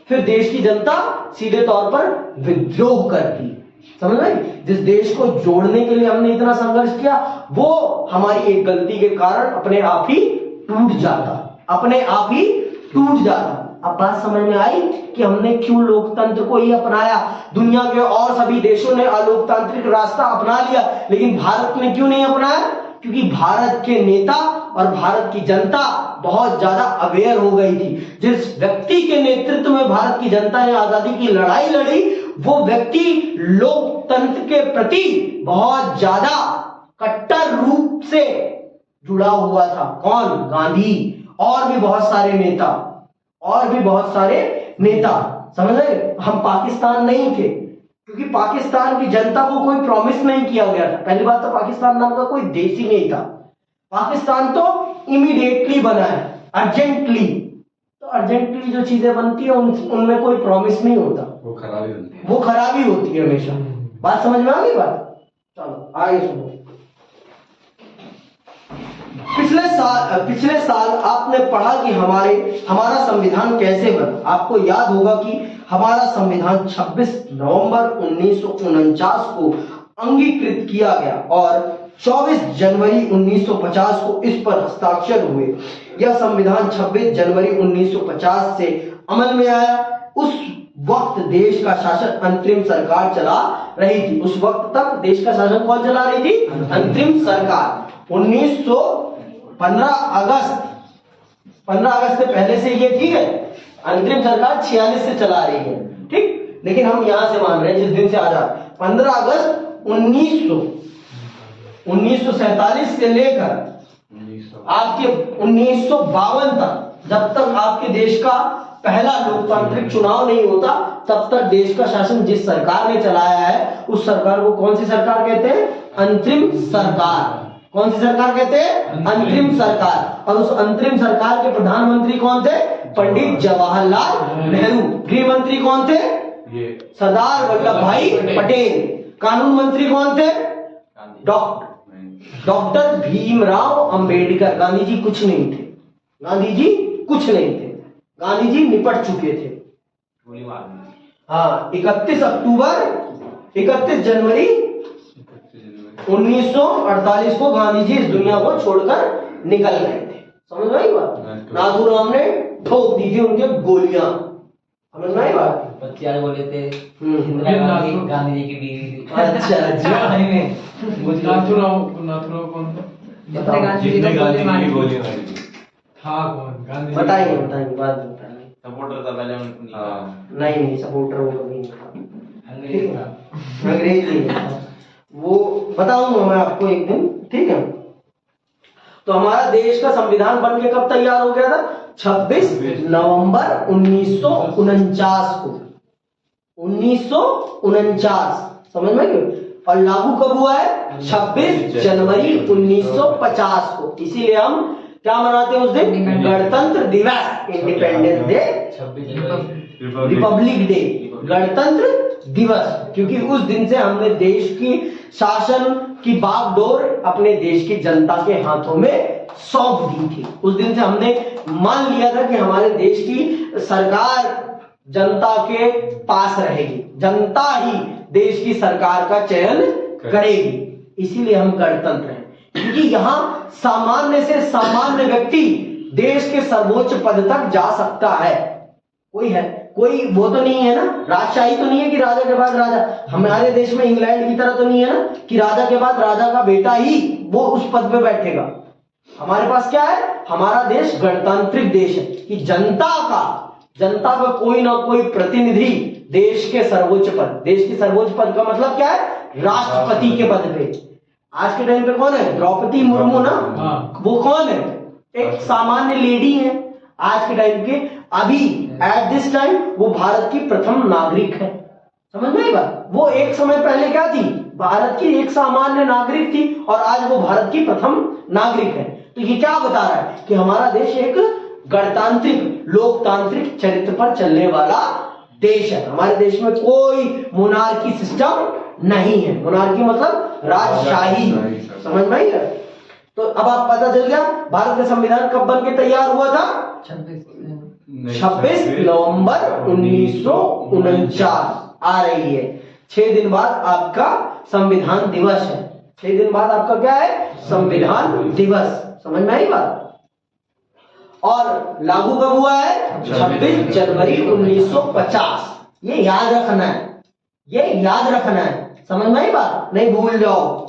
फिर देश की जनता सीधे तौर पर विद्रोह करती। समझ में? जिस देश को जोड़ने के लिए हमने इतना संघर्ष किया, वो हमारी एक गलती के कारण अपने आप ही टूट जाता। अब बात समझ में आई कि हमने क्यों लोकतंत्र को ही अपनाया। दुनिया के और सभी देशों ने अलोकतांत्रिक रास्ता अपना लिया, लेकिन भारत ने क्यों नहीं अपनाया? क्योंकि भारत के नेता और भारत की जनता बहुत ज्यादा अवेयर हो गई थी। जिस व्यक्ति के नेतृत्व में भारत की जनता ने आजादी की लड़ाई लड़ी, वो व्यक्ति लोकतंत्र के प्रति बहुत ज्यादा कट्टर रूप से जुड़ा हुआ था। कौन? गांधी और भी बहुत सारे नेता। समझ रहे? हम पाकिस्तान नहीं थे, क्योंकि पाकिस्तान की जनता को कोई प्रॉमिस नहीं किया गया था। पहली बात तो पाकिस्तान नाम का कोई देश ही नहीं था। पाकिस्तान तो इमीडिएटली बना है, अर्जेंटली। तो अर्जेंटली जो चीजें बनती है उनमें कोई प्रॉमिस नहीं होता, वो खराबी होती है हमेशा। बात समझ में आ गई? बात चलो आगे सुनो। पिछले साल आपने पढ़ा कि हमारा संविधान कैसे बना। आपको याद होगा कि हमारा संविधान 26 नवंबर 1949 को अंगीकृत किया गया और 24 जनवरी 1950 को इस पर हस्ताक्षर हुए। यह संविधान 26 जनवरी 1950 से अमल में आया। उस वक्त देश का शासन अंतरिम सरकार चला रही थी। उस वक्त तक देश का शासन कौन चला रही थी? अंतरिम सरकार। 15 अगस्त से पहले से ये, ठीक है, अंतरिम सरकार 46 से चला रही है, ठीक। लेकिन हम यहां से मान रहे हैं जिस दिन से आजाद, 15 अगस्त 1947 से लेकर आपके 1952 तक, जब तक आपके देश का पहला लोकतांत्रिक चुनाव नहीं होता, तब तक देश का शासन जिस सरकार ने चलाया है, उस सरकार को कौन सी सरकार कहते हैं? अंतरिम सरकार। कौन सी सरकार कहते हैं? अंतरिम सरकार। और उस अंतरिम सरकार के प्रधानमंत्री कौन थे? पंडित जवाहरलाल नेहरू। गृह मंत्री कौन थे? सरदार वल्लभ भाई पटेल। कानून मंत्री कौन थे? डॉक्टर भीमराव अंबेडकर। गांधी जी कुछ नहीं थे। गांधी जी निपट चुके थे। हाँ, 31 जनवरी 1948 को गांधी जी इस दुनिया को छोड़कर निकल गए थे। समझ में आई बात? नाथूराम ने ठोक दी थी उनके गोलियां। समझ में आई बात?
बच्चे बोले थे गांधी जी की बीवी थी।
अच्छा
नाथूराम कौन था?
बताइए बात बताइए।
सपोर्टर था पहले
नहीं सपोर्टर वो कभी नहीं था। अंग्रेज नहीं था वो, बताऊंगा मैं आपको एक दिन, ठीक है। तो हमारा देश का संविधान बन के कब तैयार हो गया था? 26 नवंबर 1949 को। 1949, समझ में क्यों? और लागू कब हुआ है? 26 जनवरी 1950 को। इसीलिए हम क्या मनाते हैं उस दिन? गणतंत्र दिवस, इंडिपेंडेंस डे, रिपब्लिक डे, गणतंत्र दिवस। क्योंकि उस दिन से हमने देश की शासन की बागडोर अपने देश की जनता के हाथों में सौंप दी थी। उस दिन से हमने मान लिया था कि हमारे देश की सरकार जनता के पास रहेगी, जनता ही देश की सरकार का चयन करेगी। इसीलिए हम गणतंत्र हैं, क्योंकि यहां सामान्य से सामान्य व्यक्ति देश के सर्वोच्च पद तक जा सकता है। कोई वो तो नहीं है ना, राजशाही तो नहीं है कि राजा के बाद राजा। हमारे देश में इंग्लैंड की तरह तो नहीं है ना कि राजा के बाद राजा का बेटा ही वो उस पद पे बैठेगा। हमारे पास क्या है, हमारा देश गणतांत्रिक देश है कि जनता का कोई ना कोई प्रतिनिधि देश के सर्वोच्च पद, देश के सर्वोच्च पद का मतलब क्या है, राष्ट्रपति के पद पे। आज के टाइम पे कौन है, द्रौपदी मुर्मू ना, वो कौन है, एक सामान्य लेडी है आज के टाइम के, अभी एट दिस टाइम वो भारत की प्रथम नागरिक है। समझ में आई बात, वो एक समय पहले क्या थी, भारत की एक सामान्य नागरिक थी और आज वो भारत की प्रथम नागरिक है। तो ये क्या बता रहा है कि हमारा देश एक गणतांत्रिक लोकतांत्रिक चरित्र पर चलने वाला देश है। हमारे देश में कोई मोनार्की सिस्टम नहीं है, मोनार्की मतलब राजशाही। समझ में आई? तो अब आप पता चल गया भारत का संविधान कब बन के तैयार हुआ था, 26 नवंबर 1949 आ रही है। 6 दिन बाद आपका संविधान दिवस है, 6 दिन बाद आपका क्या है, संविधान दिवस। समझ में आई बात? और लागू कब हुआ है, 26 जनवरी 1950। ये याद रखना है, ये याद रखना है। समझ में आई बात, नहीं भूल जाओ।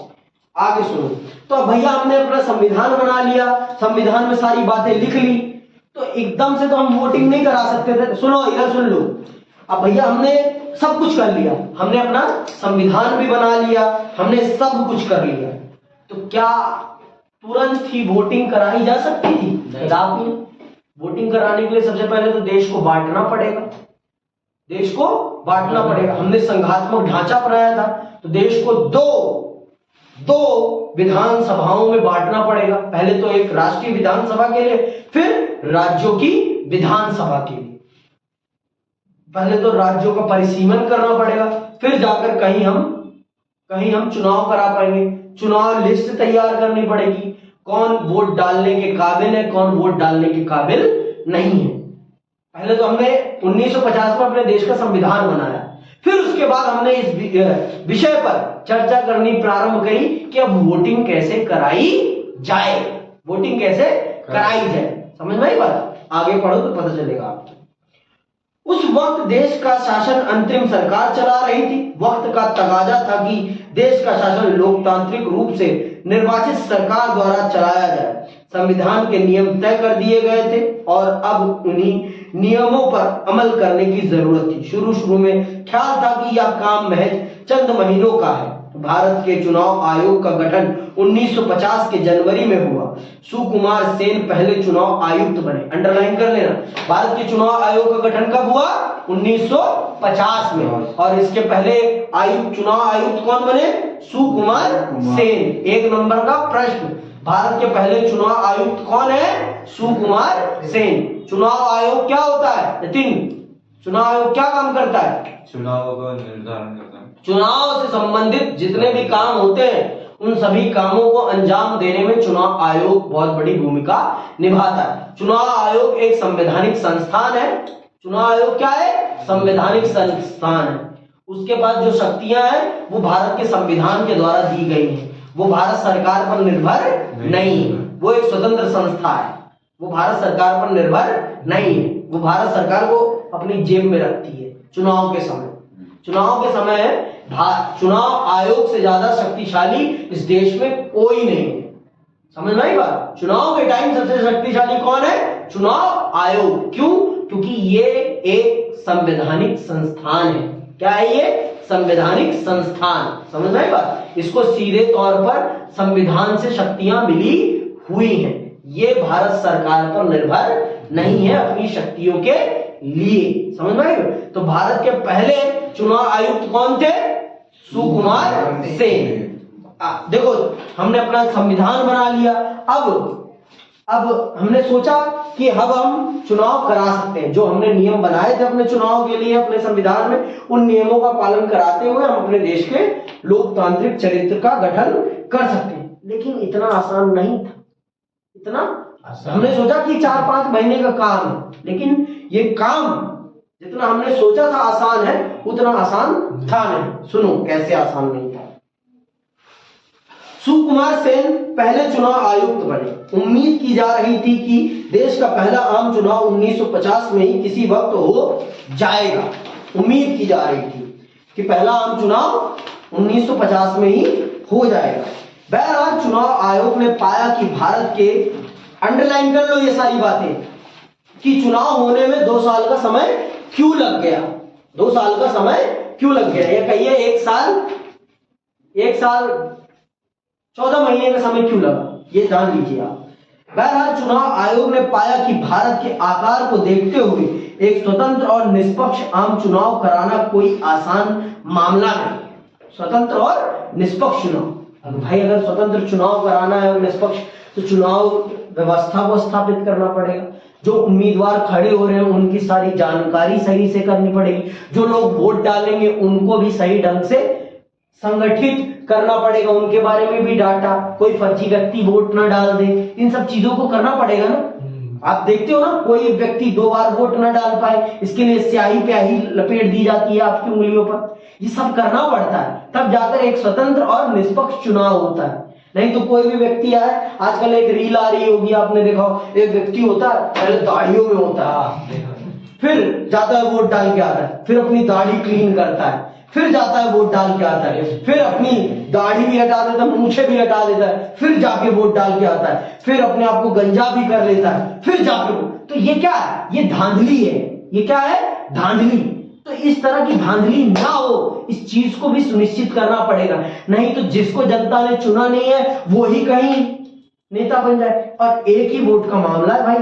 आगे सुनो। तो अब भैया हमने अपना संविधान बना लिया, संविधान में सारी बातें लिख ली, तो एकदम से तो हम वोटिंग नहीं करा सकते थे। सुनो, इधर सुन लो। अब भैया हमने सब कुछ कर लिया, हमने अपना संविधान भी बना लिया, हमने सब कुछ कर लिया, तो क्या तुरंत ही वोटिंग कराई जा सकती थी? नहीं। वोटिंग कराने के लिए सबसे पहले तो देश को बांटना पड़ेगा, देश को बांटना पड़ेगा। हमने संघात्मक ढांचा बनाया था, तो देश को दो विधानसभाओं में बांटना पड़ेगा। पहले तो एक राष्ट्रीय विधानसभा के लिए, फिर राज्यों की विधानसभा के लिए। पहले तो राज्यों का परिसीमन करना पड़ेगा, फिर जाकर कहीं हम चुनाव करा पाएंगे। चुनाव लिस्ट तैयार करनी पड़ेगी, कौन वोट डालने के काबिल है, कौन वोट डालने के काबिल नहीं है। पहले तो हमने 1950 में अपने देश का संविधान बनाया, फिर उसके बाद हमने इस विषय पर चर्चा करनी प्रारंभ करी कि अब वोटिंग कैसे कराई जाए, वोटिंग कैसे कराई जाए। समझ में आई बात? आगे पढ़ो तो पता चलेगा आपको। उस वक्त देश का शासन अंतरिम सरकार चला रही थी। वक्त का तकाजा था कि देश का शासन लोकतांत्रिक रूप से निर्वाचित सरकार द्वारा चलाया जाए। संविधान के नियम तय कर दिए गए थे और अब उन्हीं नियमों पर अमल करने की जरूरत थी। शुरू में ख्याल था कि यह काम महज चंद महीनों का है। भारत के चुनाव आयोग का गठन 1950 के जनवरी में हुआ। सुकुमार सेन पहले चुनाव आयुक्त बने। अंडरलाइन कर लेना, भारत के चुनाव आयोग का गठन कब हुआ? 1950 में। और इसके पहले चुनाव आयुक्त कौन बने? सुकुमार सेन। 1 नंबर का प्रश्न, भारत के पहले चुनाव आयुक्त कौन है? सुकुमार सेन। चुनाव आयोग क्या होता है नितिन? चुनाव आयोग क्या काम करता है?
चुनाव का निर्धारण करता है।
चुनाव से संबंधित जितने भी काम होते हैं उन सभी कामों को अंजाम देने में चुनाव आयोग बहुत बड़ी भूमिका निभाता है। चुनाव आयोग एक संवैधानिक संस्थान है। चुनाव आयोग क्या है? संवैधानिक संस्थान है। उसके पास जो शक्तियां हैं वो भारत के संविधान के द्वारा दी गई हैं। वो भारत सरकार पर निर्भर नहीं है, वो एक स्वतंत्र संस्था है। वो भारत सरकार पर निर्भर नहीं है, वो भारत सरकार को अपनी जेब में रखती है। चुनाव के समय चुनाव आयोग से ज्यादा शक्तिशाली इस देश में कोई नहीं है। समझ में आई बात? चुनाव के टाइम सबसे शक्तिशाली कौन है? चुनाव आयोग। क्यों? क्योंकि ये एक संवैधानिक संस्थान है। क्या है ये? संवैधानिक संस्थान। समझ में आई बात? इसको सीधे तौर पर संविधान से शक्तियां मिली हुई हैं। ये भारत सरकार पर निर्भर नहीं है अपनी शक्तियों के लिए। समझ में आई? तो भारत के पहले चुनाव आयुक्त कौन थे? सुकुमार सेन। देखो, हमने अपना संविधान बना लिया। अब हमने सोचा कि अब हम चुनाव करा सकते हैं। जो हमने नियम बनाए थे अपने चुनाव के लिए अपने संविधान में, उन नियमों का पालन कराते हुए हम अपने देश के लोकतांत्रिक चरित्र का गठन कर सकते हैं। लेकिन इतना आसान नहीं था। हमने सोचा कि 4-5 महीने का काम है, लेकिन ये काम जितना हमने सोचा था आसान है उतना आसान था नहीं। सुनो कैसे आसान नहीं था। सुकुमार सेन पहले चुनाव आयुक्त बने। उम्मीद की जा रही थी कि देश का पहला आम चुनाव 1950 में ही किसी वक्त हो जाएगा। उम्मीद की जा रही थी कि पहला आम चुनाव 1950 में ही हो जाएगा। बहरहाल चुनाव आयोग ने पाया कि भारत के, अंडरलाइन कर लो ये सारी बातें, कि चुनाव होने में 2 साल का समय क्यों लग गया, 2 साल का समय क्यों लग गया, या कहिए 1 साल 14 महीने का समय क्यों लगा, ये जान लीजिए आप। बहरहाल चुनाव आयोग ने पाया कि भारत के आकार को देखते हुए एक स्वतंत्र और निष्पक्ष आम चुनाव कराना कोई आसान मामला नहीं। स्वतंत्र और निष्पक्ष चुनाव, भाई अगर स्वतंत्र चुनाव कराना है और निष्पक्ष, तो चुनाव व्यवस्था को स्थापित करना पड़ेगा, जो उम्मीदवार खड़े हो रहे हैं उनकी सारी जानकारी सही से करनी पड़ेगी, जो लोग वोट डालेंगे उनको भी सही ढंग से संगठित करना पड़ेगा, उनके बारे में भी डाटा, कोई फर्जी व्यक्ति वोट ना डाल दे, इन सब चीजों को करना पड़ेगा ना। आप देखते हो ना, कोई व्यक्ति 2 बार वोट ना डाल पाए, इसके लिए स्याही प्याही लपेट दी जाती है आपकी उंगलियों पर, ये सब करना पड़ता है, तब जाकर एक स्वतंत्र और निष्पक्ष चुनाव होता है। नहीं तो कोई भी व्यक्ति आए, आजकल एक रील आ रही होगी आपने देखा, एक व्यक्ति होता है पहले दाढ़ियों में होता है, फिर जाता है वोट डाल के आता है, फिर अपनी दाढ़ी क्लीन करता है, फिर जाता है वोट डाल के आता है, फिर अपनी दाढ़ी भी हटा देता है, मूछें भी हटा देता है, फिर जाके वोट डाल के आता है, फिर अपने आप को गंजा भी कर लेता है, फिर जाके वोट। तो ये क्या है, ये धांधली है, ये क्या है, धांधली। तो इस तरह की धांधली ना हो, इस चीज को भी सुनिश्चित करना पड़ेगा, नहीं तो जिसको जनता ने चुना नहीं है वो ही कहीं नेता बन जाए। और एक ही वोट का मामला है भाई,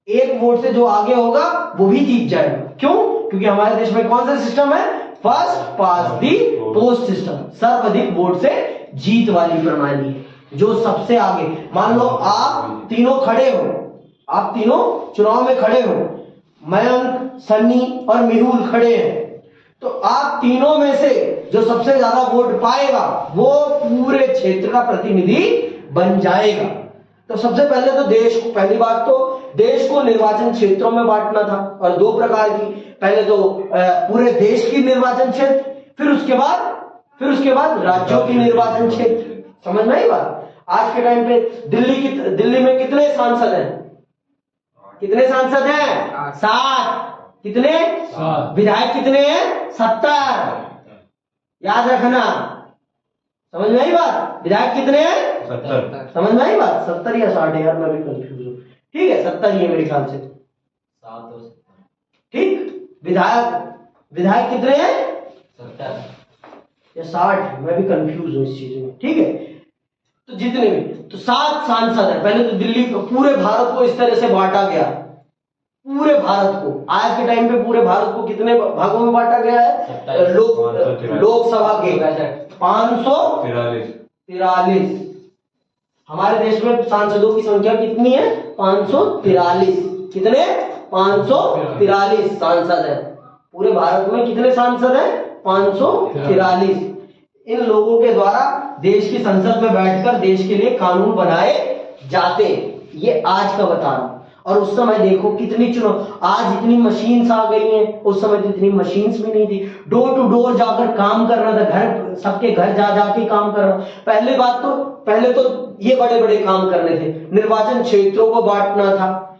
एक वोट से जो आगे होगा वो भी जीत जाएगा। क्यों? क्योंकि हमारे देश में कौन सा सिस्टम है, फर्स्ट पास्ट दी पोस्ट सिस्टम, सर्वाधिक वोट से जीत वाली प्रणाली है, जो सबसे आगे। मान लो आप तीनों खड़े हो, आप तीनों चुनाव में खड़े हो, मयंक, सन्नी और मेहुल खड़े हैं, तो आप तीनों में से जो सबसे ज्यादा वोट पाएगा वो पूरे क्षेत्र का प्रतिनिधि बन जाएगा। तो सबसे पहले तो देश को, पहली बात तो देश को निर्वाचन क्षेत्रों में बांटना था, और 2 प्रकार की, पहले तो पूरे देश की निर्वाचन क्षेत्र, फिर उसके बाद राज्यों की निर्वाचन क्षेत्र। समझ में आई बात? आज के टाइम पे दिल्ली में कितने सांसद हैं? कितने सांसद हैं? 7। कितने?
7।
विधायक कितने हैं? 70। याद रखना, समझ में आई बात? विधायक कितने हैं?
70।
समझ में आई बात? 70 या 60 यार, मैं भी कंफ्यूज हूँ। ठीक है, 70 ही है मेरे ख्याल से।
7 और 70।
ठीक, विधायक कितने हैं?
70
या 60, मैं भी कंफ्यूज हूँ इस चीज में। ठीक है, तो जितने भी, तो 7 सांसद है। पहले तो दिल्ली को, पूरे भारत को इस तरह से बांटा गया, पूरे भारत को। आज के टाइम पे पूरे भारत को कितने भागों में बांटा गया है? लोकसभा के 543। हमारे देश में सांसदों की संख्या कितनी है? 543। कितने? 543 सांसद है। पूरे भारत में कितने सांसद हैं? 543। इन लोगों के द्वारा देश की संसद में बैठकर देश के लिए कानून बनाए जाते। ये आज का बता रहा हूं। और उस समय देखो कितनी चुनाव, आज इतनी मशीन्स आ गई हैं, उस समय तो इतनी मशीन्स भी नहीं थी। डोर टू डोर जाकर काम करना था, घर, सबके घर जा जाके काम करना। पहले तो ये बड़े बड़े काम करने थे, निर्वाचन क्षेत्रों को बांटना था,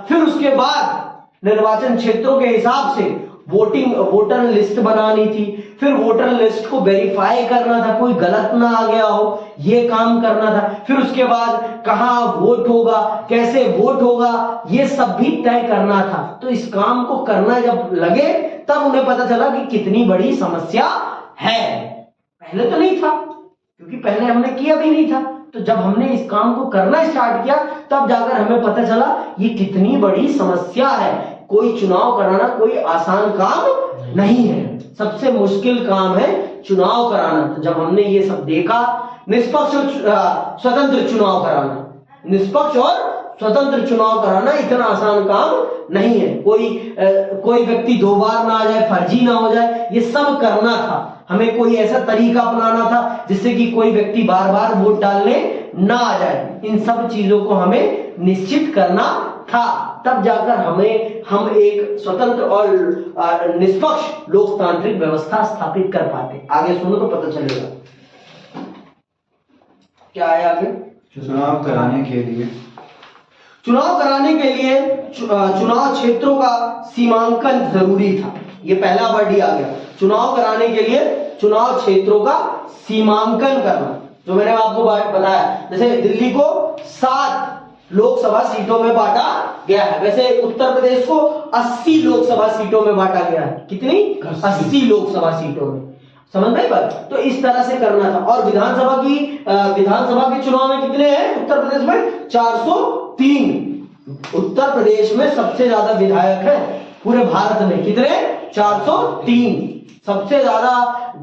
फिर उसके बाद निर्वाचन क्षेत्रों के हिसाब से वोटर लिस्ट बनानी थी, फिर वोटर लिस्ट को वेरीफाई करना था, कोई गलत ना आ गया हो, ये काम करना था। फिर उसके बाद कहां वोट होगा, कैसे वोट होगा, ये सब भी तय करना था। तो इस काम को करना जब लगे तब उन्हें पता चला कि कितनी बड़ी समस्या है। पहले तो नहीं था, क्योंकि पहले हमने किया भी नहीं था। तो जब हमने इस काम को करना स्टार्ट किया तब जाकर हमें पता चला ये कितनी बड़ी समस्या है। कोई चुनाव कराना कोई आसान काम नहीं है, सबसे मुश्किल काम है चुनाव कराना। तो जब हमने ये सब देखा, निष्पक्ष स्वतंत्र चुनाव कराना, निष्पक्ष और स्वतंत्र चुनाव कराना इतना आसान काम नहीं है। कोई व्यक्ति 2 बार ना आ जाए, फर्जी ना हो जाए, ये सब करना था। हमें कोई ऐसा तरीका अपनाना था जिससे कि कोई व्यक्ति बार बार वोट डालने ना आ जाए। इन सब चीजों को हमें निश्चित करना था, तब जाकर हम एक स्वतंत्र और निष्पक्ष लोकतांत्रिक व्यवस्था स्थापित कर पाते। आगे सुनो तो पता चलेगा क्या है आगे।
चुनाव कराने के लिए
चुनाव क्षेत्रों का सीमांकन जरूरी था। ये पहला वर्ड ही आ गया। चुनाव कराने के लिए चुनाव क्षेत्रों का सीमांकन करना, जो मैंने आपको बताया। जैसे दिल्ली को 7 लोकसभा सीटों में बांटा गया है, वैसे उत्तर प्रदेश को 80 लोकसभा सीटों में बांटा गया है। कितनी? 80 लोकसभा सीटों में। समझ में बात? तो इस तरह से करना था। और विधानसभा के चुनाव में कितने हैं उत्तर प्रदेश में? 403। उत्तर प्रदेश में सबसे ज्यादा विधायक है पूरे भारत में। कितने? 403। सबसे ज्यादा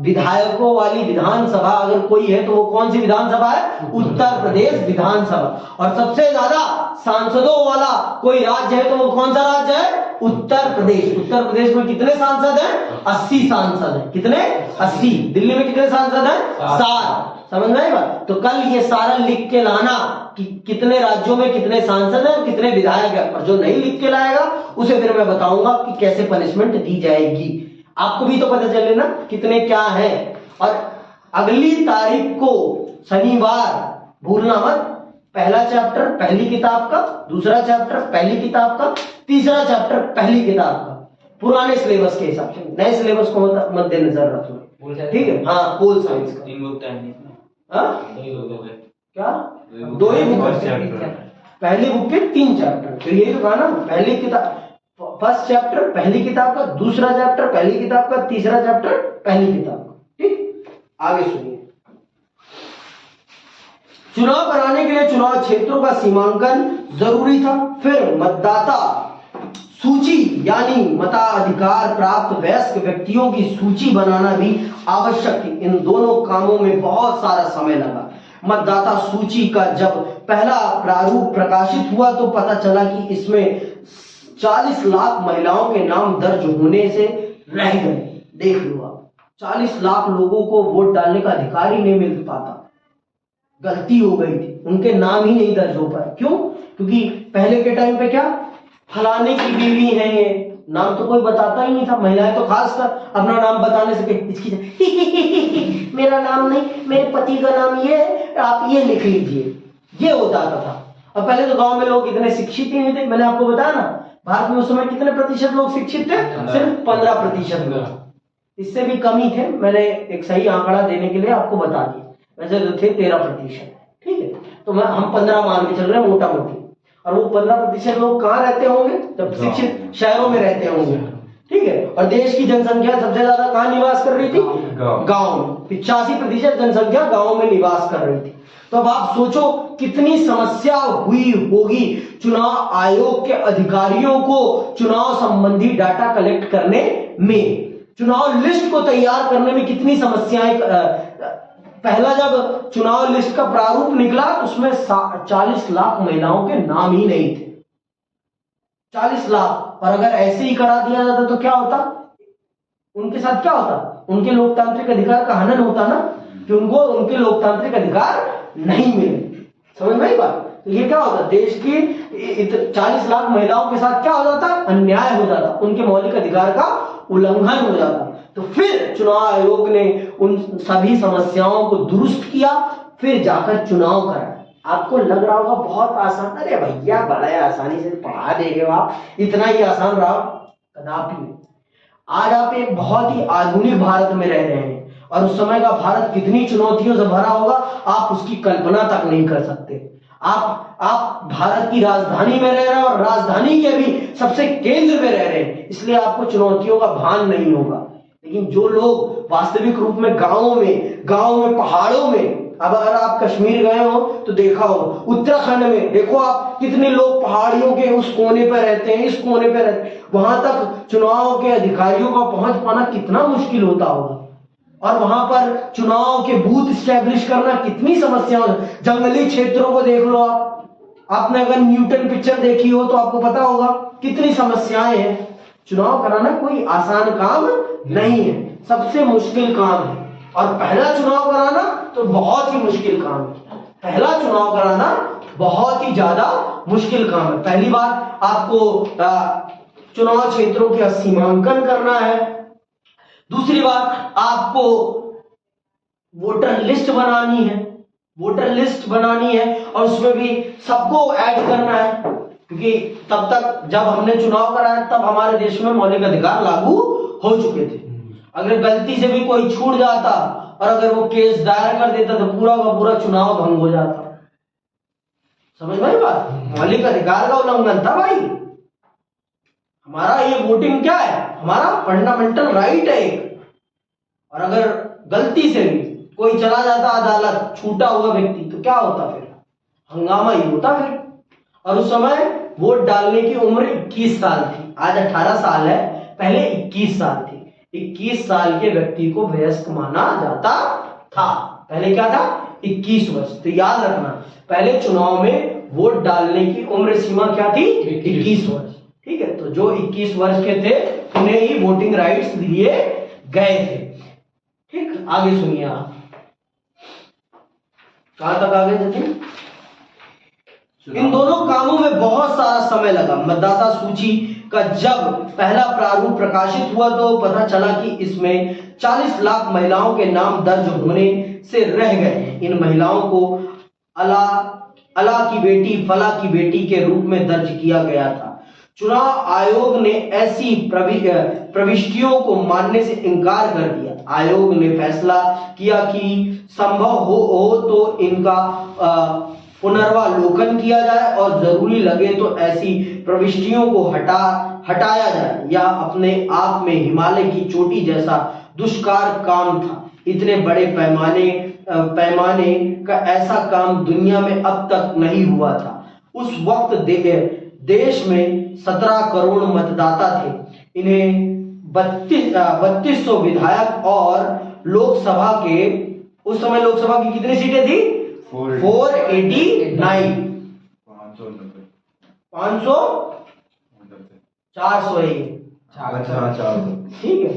विधायकों वाली विधानसभा अगर कोई है तो वो कौन सी विधानसभा है? उत्तर प्रदेश विधानसभा। और सबसे ज्यादा सांसदों वाला कोई राज्य है तो वो कौन सा राज्य है? उत्तर प्रदेश। उत्तर प्रदेश में कितने सांसद हैं? 80 सांसद हैं। कितने? 80। दिल्ली में कितने सांसद हैं? 7। समझ में आई बात? तो कल ये सारा लिख के लाना कि कितने राज्यों में कितने सांसद हैं, कितने विधायक हैं। और जो नहीं लिख के लाएगा उसे फिर मैं बताऊंगा कि कैसे पनिशमेंट दी जाएगी। आपको भी तो पता चले ना कितने क्या है। और अगली तारीख को शनिवार, भूलना मत, पहला चैप्टर पहली किताब का, दूसरा चैप्टर पहली किताब का, तीसरा चैप्टर पहली किताब का, पुराने सिलेबस के हिसाब से। नए सिलेबस को मद्देनजर रखना, ठीक है? हाँ, पोल साइंस का
3 बुक टाइम
क्या? 2 ही बुक, पहली बुक के 3 चैप्टर। तो यही तो कहा ना, पहली किताब फर्स्ट चैप्टर पहली किताब का, दूसरा चैप्टर पहली किताब का, तीसरा चैप्टर पहली किताब का। ठीक, आगे सुनिए। चुनाव कराने के लिए चुनाव क्षेत्रों का सीमांकन जरूरी था। फिर मतदाता सूची यानी मताधिकार प्राप्त वयस्क व्यक्तियों की सूची बनाना भी आवश्यक थी। इन दोनों कामों में बहुत सारा समय लगा। मतदाता सूची का जब पहला प्रारूप प्रकाशित हुआ तो पता चला कि इसमें 40 लाख महिलाओं के नाम दर्ज होने से रह गए। देख लो आप, 40 लाख लोगों को वोट डालने का अधिकार ही नहीं मिल पाता। गलती हो गई थी, उनके नाम ही नहीं दर्ज हो पाए। क्यों? क्योंकि पहले के टाइम पे क्या, फलाने की बीवी है ये, नाम तो कोई बताता ही नहीं था। महिलाएं तो खासकर अपना नाम बताने से हिचकिचाती मेरा नाम नहीं, मेरे पति का नाम ये है, आप ये लिख लीजिए, ये होता था। अब पहले तो गांव में लोग इतने शिक्षित ही नहीं थे। मैंने आपको बताया ना, भारत में उस समय कितने प्रतिशत लोग शिक्षित थे? सिर्फ 15% लोग। इससे भी कमी थे। मैंने एक सही आंकड़ा देने के लिए आपको बता दिया, वैसे तो थे 13%। ठीक है, तो हम 15 मान के चल रहे हैं मोटा मोटी। और वो 15% लोग कहाँ रहते होंगे? जब शिक्षित शहरों में रहते होंगे। ठीक है, और देश की जनसंख्या सबसे ज्यादा कहाँ निवास कर रही थी? गांव में। 85% जनसंख्या गांव में निवास कर रही थी। तो अब आप सोचो कितनी समस्या हुई होगी चुनाव आयोग के अधिकारियों को चुनाव संबंधी डाटा कलेक्ट करने में, चुनाव लिस्ट को तैयार करने में कितनी समस्याएं। पहला जब चुनाव लिस्ट का प्रारूप निकला तो उसमें 40 लाख महिलाओं के नाम ही नहीं थे। 40 लाख। और अगर ऐसे ही करा दिया जाता तो क्या होता? उनके साथ क्या होता? उनके लोकतांत्रिक अधिकार का हनन होता ना, कि उनको उनके लोकतांत्रिक अधिकार नहीं मिले। समझ में आई बात? तो ये क्या होता? देश की 40 लाख महिलाओं के साथ क्या हो जाता? अन्याय हो जाता, उनके मौलिक अधिकार का उल्लंघन हो जाता। तो फिर चुनाव आयोग ने उन सभी समस्याओं को दुरुस्त किया, फिर जाकर चुनाव कराया। आपको लग रहा होगा बहुत आसान, अरे भैया बड़े आसानी से पढ़ा देंगे आप, इतना ही आसान रहा? कदापि नहीं। आज आप एक बहुत ही आधुनिक भारत में रह रहे हैं और उस समय का भारत कितनी चुनौतियों से भरा होगा आप उसकी कल्पना तक नहीं कर सकते। आप भारत की राजधानी में रह रहे हैं और राजधानी के भी सबसे केंद्र में रह रहे हैं, इसलिए आपको चुनौतियों का भान नहीं होगा। लेकिन जो लोग वास्तविक रूप में गांवों में पहाड़ों में, अब अगर आप कश्मीर गए हो तो देखा हो, उत्तराखंड में देखो आप कितने लोग पहाड़ियों के उस कोने पर रहते हैं, इस कोने पर रहते हैं, वहां तक चुनाव के अधिकारियों का पहुंच पाना कितना मुश्किल होता होगा। और वहां पर चुनाव के बूथ स्टैब्लिश करना कितनी समस्या हो। जंगली क्षेत्रों को देख लो आपने अगर न्यूटन पिक्चर देखी हो तो आपको पता होगा कितनी समस्याएं हैं। चुनाव कराना कोई आसान काम नहीं है, सबसे मुश्किल काम है। और पहला चुनाव कराना तो बहुत ही मुश्किल काम है। पहला चुनाव कराना बहुत ही ज्यादा मुश्किल काम है। पहली बार आपको चुनाव क्षेत्रों का सीमांकन करना है। दूसरी बात आपको वोटर लिस्ट बनानी है और उसमें भी सबको ऐड करना है, क्योंकि तब तक जब हमने चुनाव कराया तब हमारे देश में मौलिक अधिकार लागू हो चुके थे। अगर गलती से भी कोई छूट जाता और अगर वो केस दायर कर देता तो पूरा का पूरा चुनाव भंग हो जाता। समझ में आई बात? मौलिक अधिकार का उल्लंघन था भाई। हमारा ये वोटिंग क्या है, हमारा फंडामेंटल राइट है एक। और अगर गलती से भी कोई चला जाता अदालत, छूटा हुआ व्यक्ति, तो क्या होता फिर? हंगामा ही होता फिर। और उस समय वोट डालने की उम्र 21 साल थी, आज 18 साल है, पहले 21 साल थी। 21 साल के व्यक्ति को वयस्क माना जाता था। पहले क्या था? 21 वर्ष। तो याद रखना, पहले चुनाव में वोट डालने की उम्र सीमा क्या थी? 21 वर्ष। ठीक है, तो जो 21 वर्ष के थे उन्हें ही वोटिंग राइट्स दिए गए थे। ठीक, आगे सुनिए आप। कहां तक आगे जतिन? इन दोनों कामों में बहुत सारा समय लगा। मतदाता सूची का जब पहला प्रारूप प्रकाशित हुआ तो पता चला कि इसमें 40 लाख महिलाओं के नाम दर्ज होने से रह गए। इन महिलाओं को अला की बेटी, फला की बेटी के रूप में दर्ज किया गया था। चुनाव आयोग ने ऐसी प्रविष्टियों को मानने से इनकार कर दिया। आयोग ने फैसला किया कि संभव हो तो इनका पुनर्वालोकन किया जाए और जरूरी लगे तो ऐसी प्रविष्टियों को हटाया जाए। यह अपने आप में हिमालय की चोटी जैसा दुष्कार काम था। इतने बड़े पैमाने का ऐसा काम दुनिया में अब तक नहीं हुआ था। उस वक्त देश में 17 करोड़ मतदाता थे। इन्हें 3200 विधायक और लोकसभा के, उस समय लोकसभा की कितनी सीटें थी? 489। 500 400 है ये। ठीक है,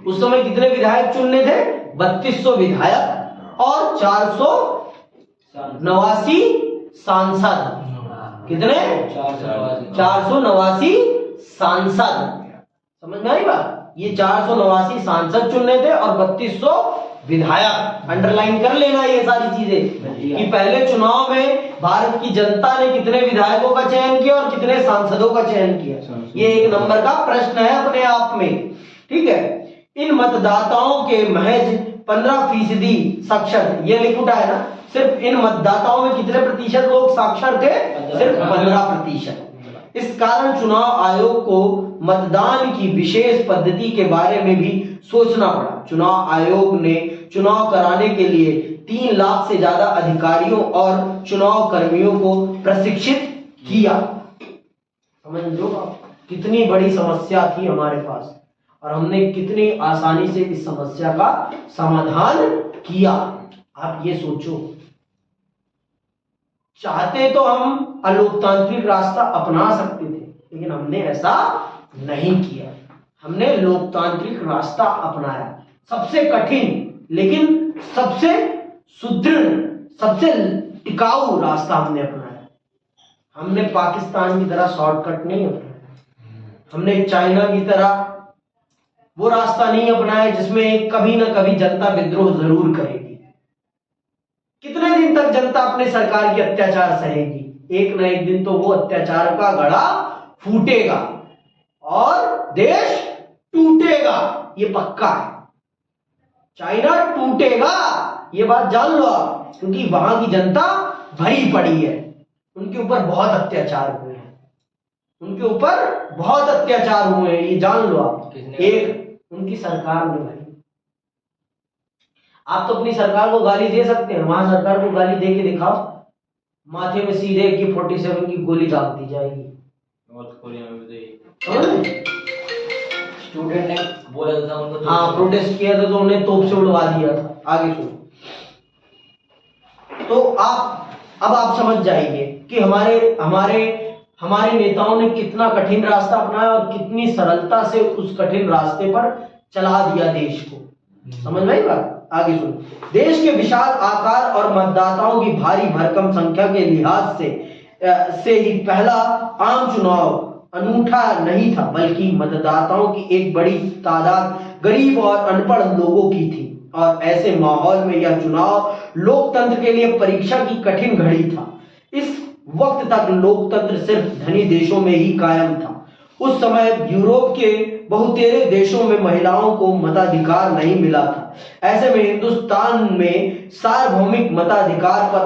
उस समय कितने विधायक चुनने थे? 3200 विधायक और 489 सांसद। कितने? 489 सांसद। समझ में आई बात? ये 489 सांसद चुनने थे और 3200 विधायक। अंडरलाइन कर लेना ये सारी चीजें कि पहले चुनाव में भारत की जनता ने कितने विधायकों का चयन किया और कितने सांसदों का चयन किया। ये एक नंबर का प्रश्न है अपने आप में। ठीक है, इन मतदाताओं के महज 15% साक्षर थे। ये लिख उठा है ना, सिर्फ इन मतदाताओं में कितने प्रतिशत लोग साक्षर थे? सिर्फ 15%। इस कारण चुनाव आयोग को मतदान की विशेष पद्धति के बारे में भी सोचना पड़ा। चुनाव आयोग ने चुनाव कराने के लिए 3 लाख से ज्यादा अधिकारियों और चुनाव कर्मियों को प्रशिक्षित किया। समझो कितनी बड़ी समस्या थी हमारे पास और हमने कितनी आसानी से इस समस्या का समाधान किया। आप ये सोचो, चाहते तो हम अलोकतांत्रिक रास्ता अपना सकते थे, लेकिन हमने ऐसा नहीं किया। हमने लोकतांत्रिक रास्ता अपनाया। सबसे कठिन लेकिन सबसे सुदृढ़, सबसे टिकाऊ रास्ता हमने अपनाया। हमने पाकिस्तान की तरह शॉर्टकट नहीं अपनाया। हमने चाइना की तरह वो रास्ता नहीं अपनाया जिसमें कभी ना कभी जनता विद्रोह जरूर करेगी। कितने दिन तक जनता अपने सरकार के अत्याचार सहेगी? एक ना एक दिन तो वो अत्याचार का घड़ा फूटेगा और देश टूटेगा, ये पक्का है। चाइना टूटेगा, ये बात जान लो आप, क्योंकि वहां की जनता भरी पड़ी है। उनके ऊपर बहुत अत्याचार हुए हैं, उनके ऊपर बहुत अत्याचार हुए हैं, ये जान लो आप। एक उनकी सरकार ने भाई, आप तो अपनी सरकार को गाली दे सकते हैं, वहां सरकार को गाली दे के दिखाओ, माथे में सीधे की 47 की गोली दाग दी जाएगी।
नॉर्थ कोरिया में भी स्टूडेंट ने बोला था उनको,
हाँ प्रोटेस्ट किया था तो उन्हें तोप से उड़वा दिया था। आगे सुनो, तो अब आप समझ जाएंगे कि हमारे नेताओं ने कितना कठिन रास्ता अपनाया और कितनी सरलता से उस कठिन रास्ते पर चला दिया देश को। समझ में आई बात? आगे सुनो, देश के विशाल आकार और मतदाताओं की भारी भरकम संख्या के लिहाज से ही पहला आम चुनाव अनूठा नहीं था, बल्कि मतदाताओं की एक बड़ी तादाद गरीब और अनपढ़ लोगों की थी। और ऐसे माहौल में यह चुनाव लोकतंत्र के लिए परीक्षा की कठिन घड़ी था। इस वक्त तक लोकतंत्र सिर्फ धनी देशों में ही कायम था। उस समय यूरोप के बहुतेरे देशों में महिलाओं को मताधिकार नहीं मिला था। ऐसे में हिंदुस्तान में सार्वभौमिक मताधिकार पर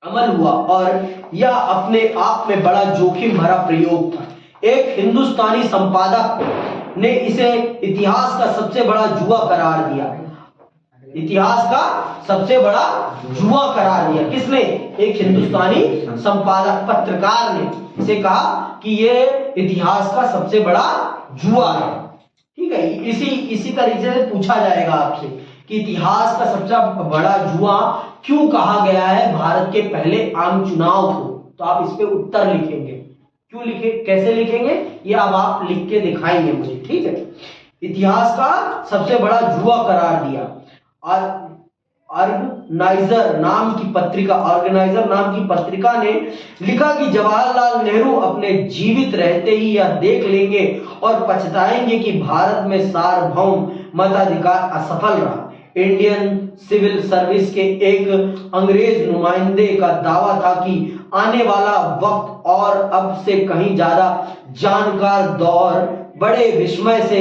अमल हुआ और यह अपने आप में बड़ा जोखिम भरा प्रयोग था। एक हिंदुस्तानी संपादक ने इसे इतिहास का सबसे बड़ा जुआ करार दिया। इतिहास का सबसे बड़ा जुआ करार दिया किसने? एक हिंदुस्तानी संपादक पत्रकार ने इसे कहा कि ये इतिहास का सबसे बड़ा जुआ है। ठीक है, इसी तरीके से पूछा जाएगा आपसे कि इतिहास का सबसे बड़ा जुआ क्यों कहा गया है भारत के पहले आम चुनाव को, तो आप इस पे उत्तर लिखेंगे। क्यों लिखे, कैसे लिखेंगे, ये अब आप लिख के दिखाएंगे मुझे। ठीक है, इतिहास का सबसे बड़ा जुआ करार दिया। ऑर्गेनाइजर नाम की पत्रिका ने लिखा कि जवाहरलाल नेहरू अपने जीवित रहते ही यह देख लेंगे और पछताएंगे कि भारत में सार्वभौम मताधिकार असफल रहा। इंडियन सिविल सर्विस के एक अंग्रेज नुमाइंदे का दावा था कि आने वाला वक्त और अब से कहीं ज्यादा जानकार दौर बड़े विस्मय से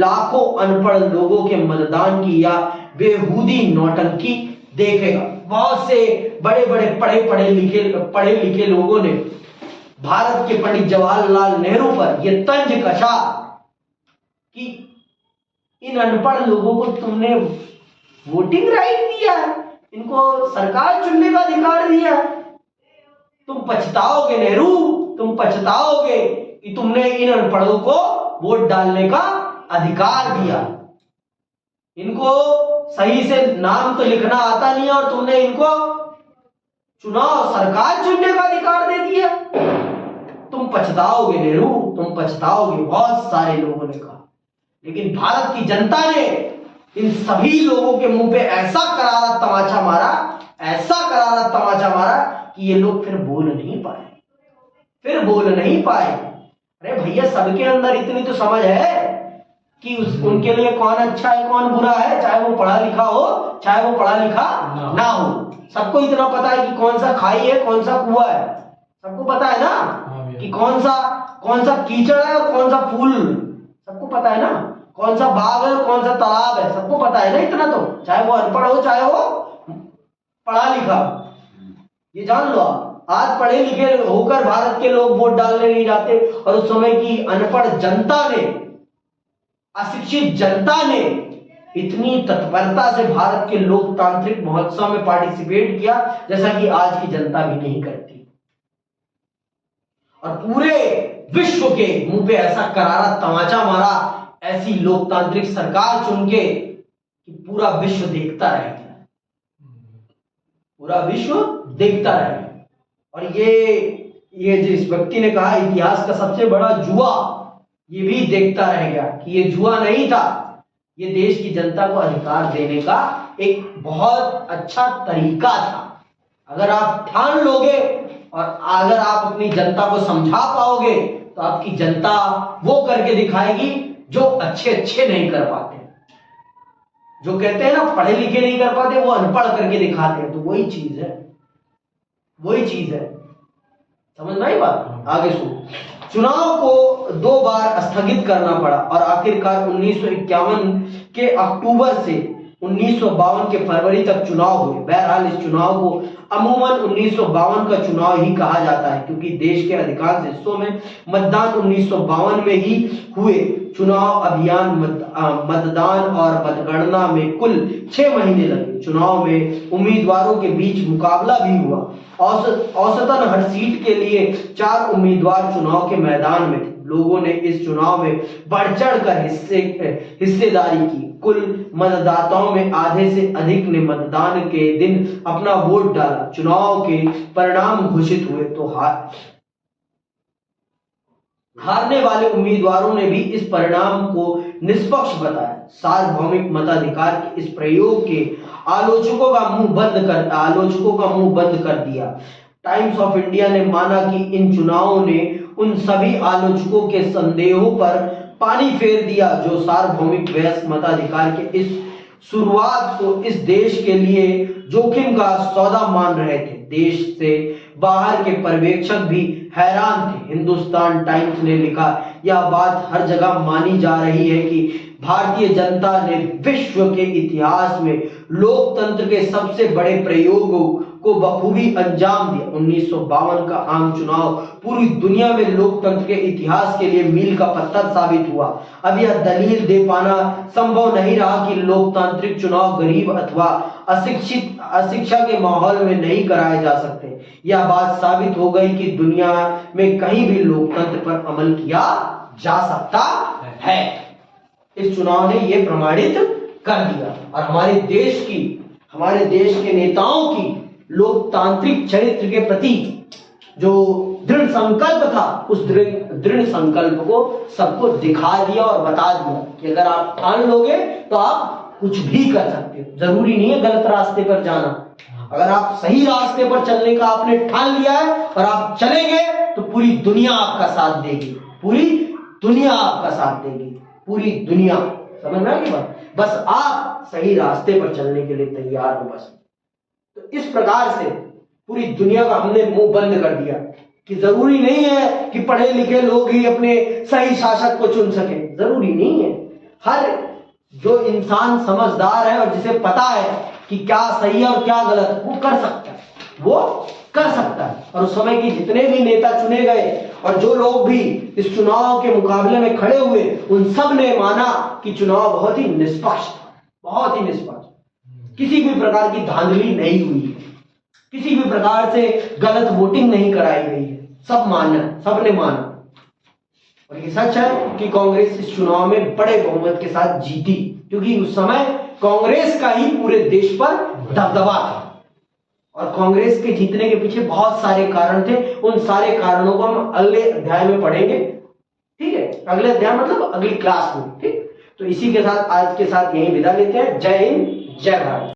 लाखों अनपढ़ लोगों के मतदान की या बेहूदी नौटंकी देखेगा। बहुत से बड़े बड़े पढ़े लिखे लोगों ने भारत के पंडित जवाहरलाल नेहरू पर यह तंज कसा कि इन अनपढ़ लोगों को तुमने वोटिंग राइट दिया है, इनको सरकार चुनने का अधिकार दिया है। तुम पछताओगे नेहरू, तुम पछताओगे कि तुमने इन अनपढ़ों को वोट डालने का अधिकार दिया। इनको सही से नाम तो लिखना आता नहीं है और तुमने इनको चुनाव सरकार चुनने का अधिकार दे दिया। तुम पछताओगे नेहरू, तुम पछताओगे, बहुत सारे लोगों ने कहा। लेकिन भारत की जनता ने इन सभी लोगों के मुंह पे ऐसा करारा तमाचा मारा कि ये लोग फिर बोल नहीं पाए। अरे भैया, सबके अंदर इतनी तो समझ है कि उनके लिए कौन अच्छा है कौन बुरा है, चाहे वो पढ़ा लिखा हो चाहे वो पढ़ा लिखा ना हो। सबको इतना पता है कि कौन सा खाई है कौन सा कुआं है, सबको पता है ना कि कौन सा कीचड़ है और कौन सा फूल, सबको पता है ना, कौन सा बाग है और कौन सा तालाब है, सबको पता है ना इतना तो, चाहे वो अनपढ़ हो चाहे वो पढ़ा लिखा। ये जान लो आप, आज पढ़े लिखे होकर भारत के लोग वोट डालने नहीं जाते और उस समय की अनपढ़ जनता ने, अशिक्षित जनता ने इतनी तत्परता से भारत के लोकतांत्रिक महोत्सव में पार्टिसिपेट किया जैसा कि आज की जनता भी नहीं करती। और पूरे विश्व के मुंह पे ऐसा करारा तमाचा मारा, ऐसी लोकतांत्रिक सरकार चुन के कि पूरा विश्व देखता रह गया, पूरा विश्व देखता रह गया। और ये जिस व्यक्ति ने कहा इतिहास का सबसे बड़ा जुआ, ये भी देखता रह गया कि ये जुआ नहीं था, ये देश की जनता को अधिकार देने का एक बहुत अच्छा तरीका था। अगर आप ठान लोगे और अगर आप अपनी जनता को समझा पाओगे तो आपकी जनता वो करके दिखाएगी जो अच्छे नहीं कर पाते। जो कहते हैं ना पढ़े लिखे नहीं कर पाते, वो अनपढ़ करके दिखाते हैं। तो वही चीज है, समझ में आई बात? आगे सुनो। चुनाव को 2 बार स्थगित करना पड़ा और आखिरकार 1951 के अक्टूबर से 1952 के फरवरी तक चुनाव हुए। बहरहाल इस चुनाव को अमूमन 1952 का चुनाव ही कहा जाता है क्योंकि देश के अधिकांश हिस्सों में मतदान 1952 में ही हुए। चुनाव अभियान, मतदान और मतगणना में कुल 6 महीने लगे। चुनाव में उम्मीदवारों के बीच मुकाबला भी हुआ। औसतन हर सीट के लिए 4 उम्मीदवार चुनाव के मैदान में थे। लोगों ने इस चुनाव में बढ़ चढ़ कर हिस्सेदारी की। कुल मतदाताओं में आधे से अधिक ने मतदान के दिन अपना वोट डाला। चुनाव के परिणाम घोषित हुए तो हारने वाले उम्मीदवारों ने भी इस परिणाम को निष्पक्ष बताया। सार्वभौमिक मताधिकार के इस प्रयोग के आलोचकों का मुंह बंद कर दिया। टाइम्स ऑफ इंडिया ने माना कि इन चुनावों ने उन सभी आलोचकों के संदेहों पर पानी फेर दिया जो सार्वभौमिक वयस्क मताधिकार के इस शुरुआत को इस देश के लिए जोखिम का सौदा मान रहे थे। देश से बाहर के पर्यवेक्षक भी हैरान थे। हिंदुस्तान टाइम्स ने लिखा, यह बात हर जगह मानी जा रही है कि भारतीय जनता ने विश्व के इतिहास में लोकतंत्र के सबसे बड़े प्रयोगों को बखूबी अंजाम दिया। 1952 का आम चुनाव पूरी दुनिया में लोकतंत्र के इतिहास के लिए मील का पत्थर साबित हुआ। अब यह दलील दे पाना संभव नहीं रहा कि लोकतांत्रिक चुनाव गरीब अथवा अशिक्षा के माहौल में नहीं कराए जा सकते। यह बात साबित हो गई कि दुनिया में कहीं भी लोकतंत्र पर अमल किया जा सकता है। इस चुनाव ने यह प्रमाणित कर दिया और हमारे देश के नेताओं की लोकतांत्रिक चरित्र के प्रति जो दृढ़ संकल्प था, उस दृढ़ संकल्प को सबको दिखा दिया और बता दिया कि अगर आप ठान लोगे तो आप कुछ भी कर सकते हो। जरूरी नहीं है गलत रास्ते पर जाना। अगर आप सही रास्ते पर चलने का आपने ठान लिया है और आप चलेंगे तो पूरी दुनिया आपका साथ देगी, पूरी दुनिया आपका साथ देगी, पूरी दुनिया। समझ में आ गई बात? बस आप सही रास्ते पर चलने के लिए तैयार हो बस। तो इस प्रकार से पूरी दुनिया का हमने मुंह बंद कर दिया कि जरूरी नहीं है कि पढ़े लिखे लोग ही अपने सही शासक को चुन सके। जरूरी नहीं है। हर जो इंसान समझदार है और जिसे पता है कि क्या सही है और क्या गलत, वो कर सकता है, वो कर सकता है। और उस समय की जितने भी नेता चुने गए और जो लोग भी इस चुनाव के मुकाबले में खड़े हुए, उन सब ने माना कि चुनाव बहुत ही निष्पक्ष था, बहुत ही निष्पक्ष। किसी भी प्रकार की धांधली नहीं हुई है, किसी भी प्रकार से गलत वोटिंग नहीं कराई गई है। सब माना, सबने माना। और ये सच है कि कांग्रेस इस चुनाव में बड़े बहुमत के साथ जीती, क्योंकि उस समय कांग्रेस का ही पूरे देश पर दबदबा था। और कांग्रेस के जीतने के पीछे बहुत सारे कारण थे। उन सारे कारणों को हम अगले अध्याय में पढ़ेंगे, ठीक है? अगले अध्याय मतलब अगली क्लास में, ठीक? तो इसी के साथ आज के साथ यही विदा लेते हैं। जय हिंद, जय भारत।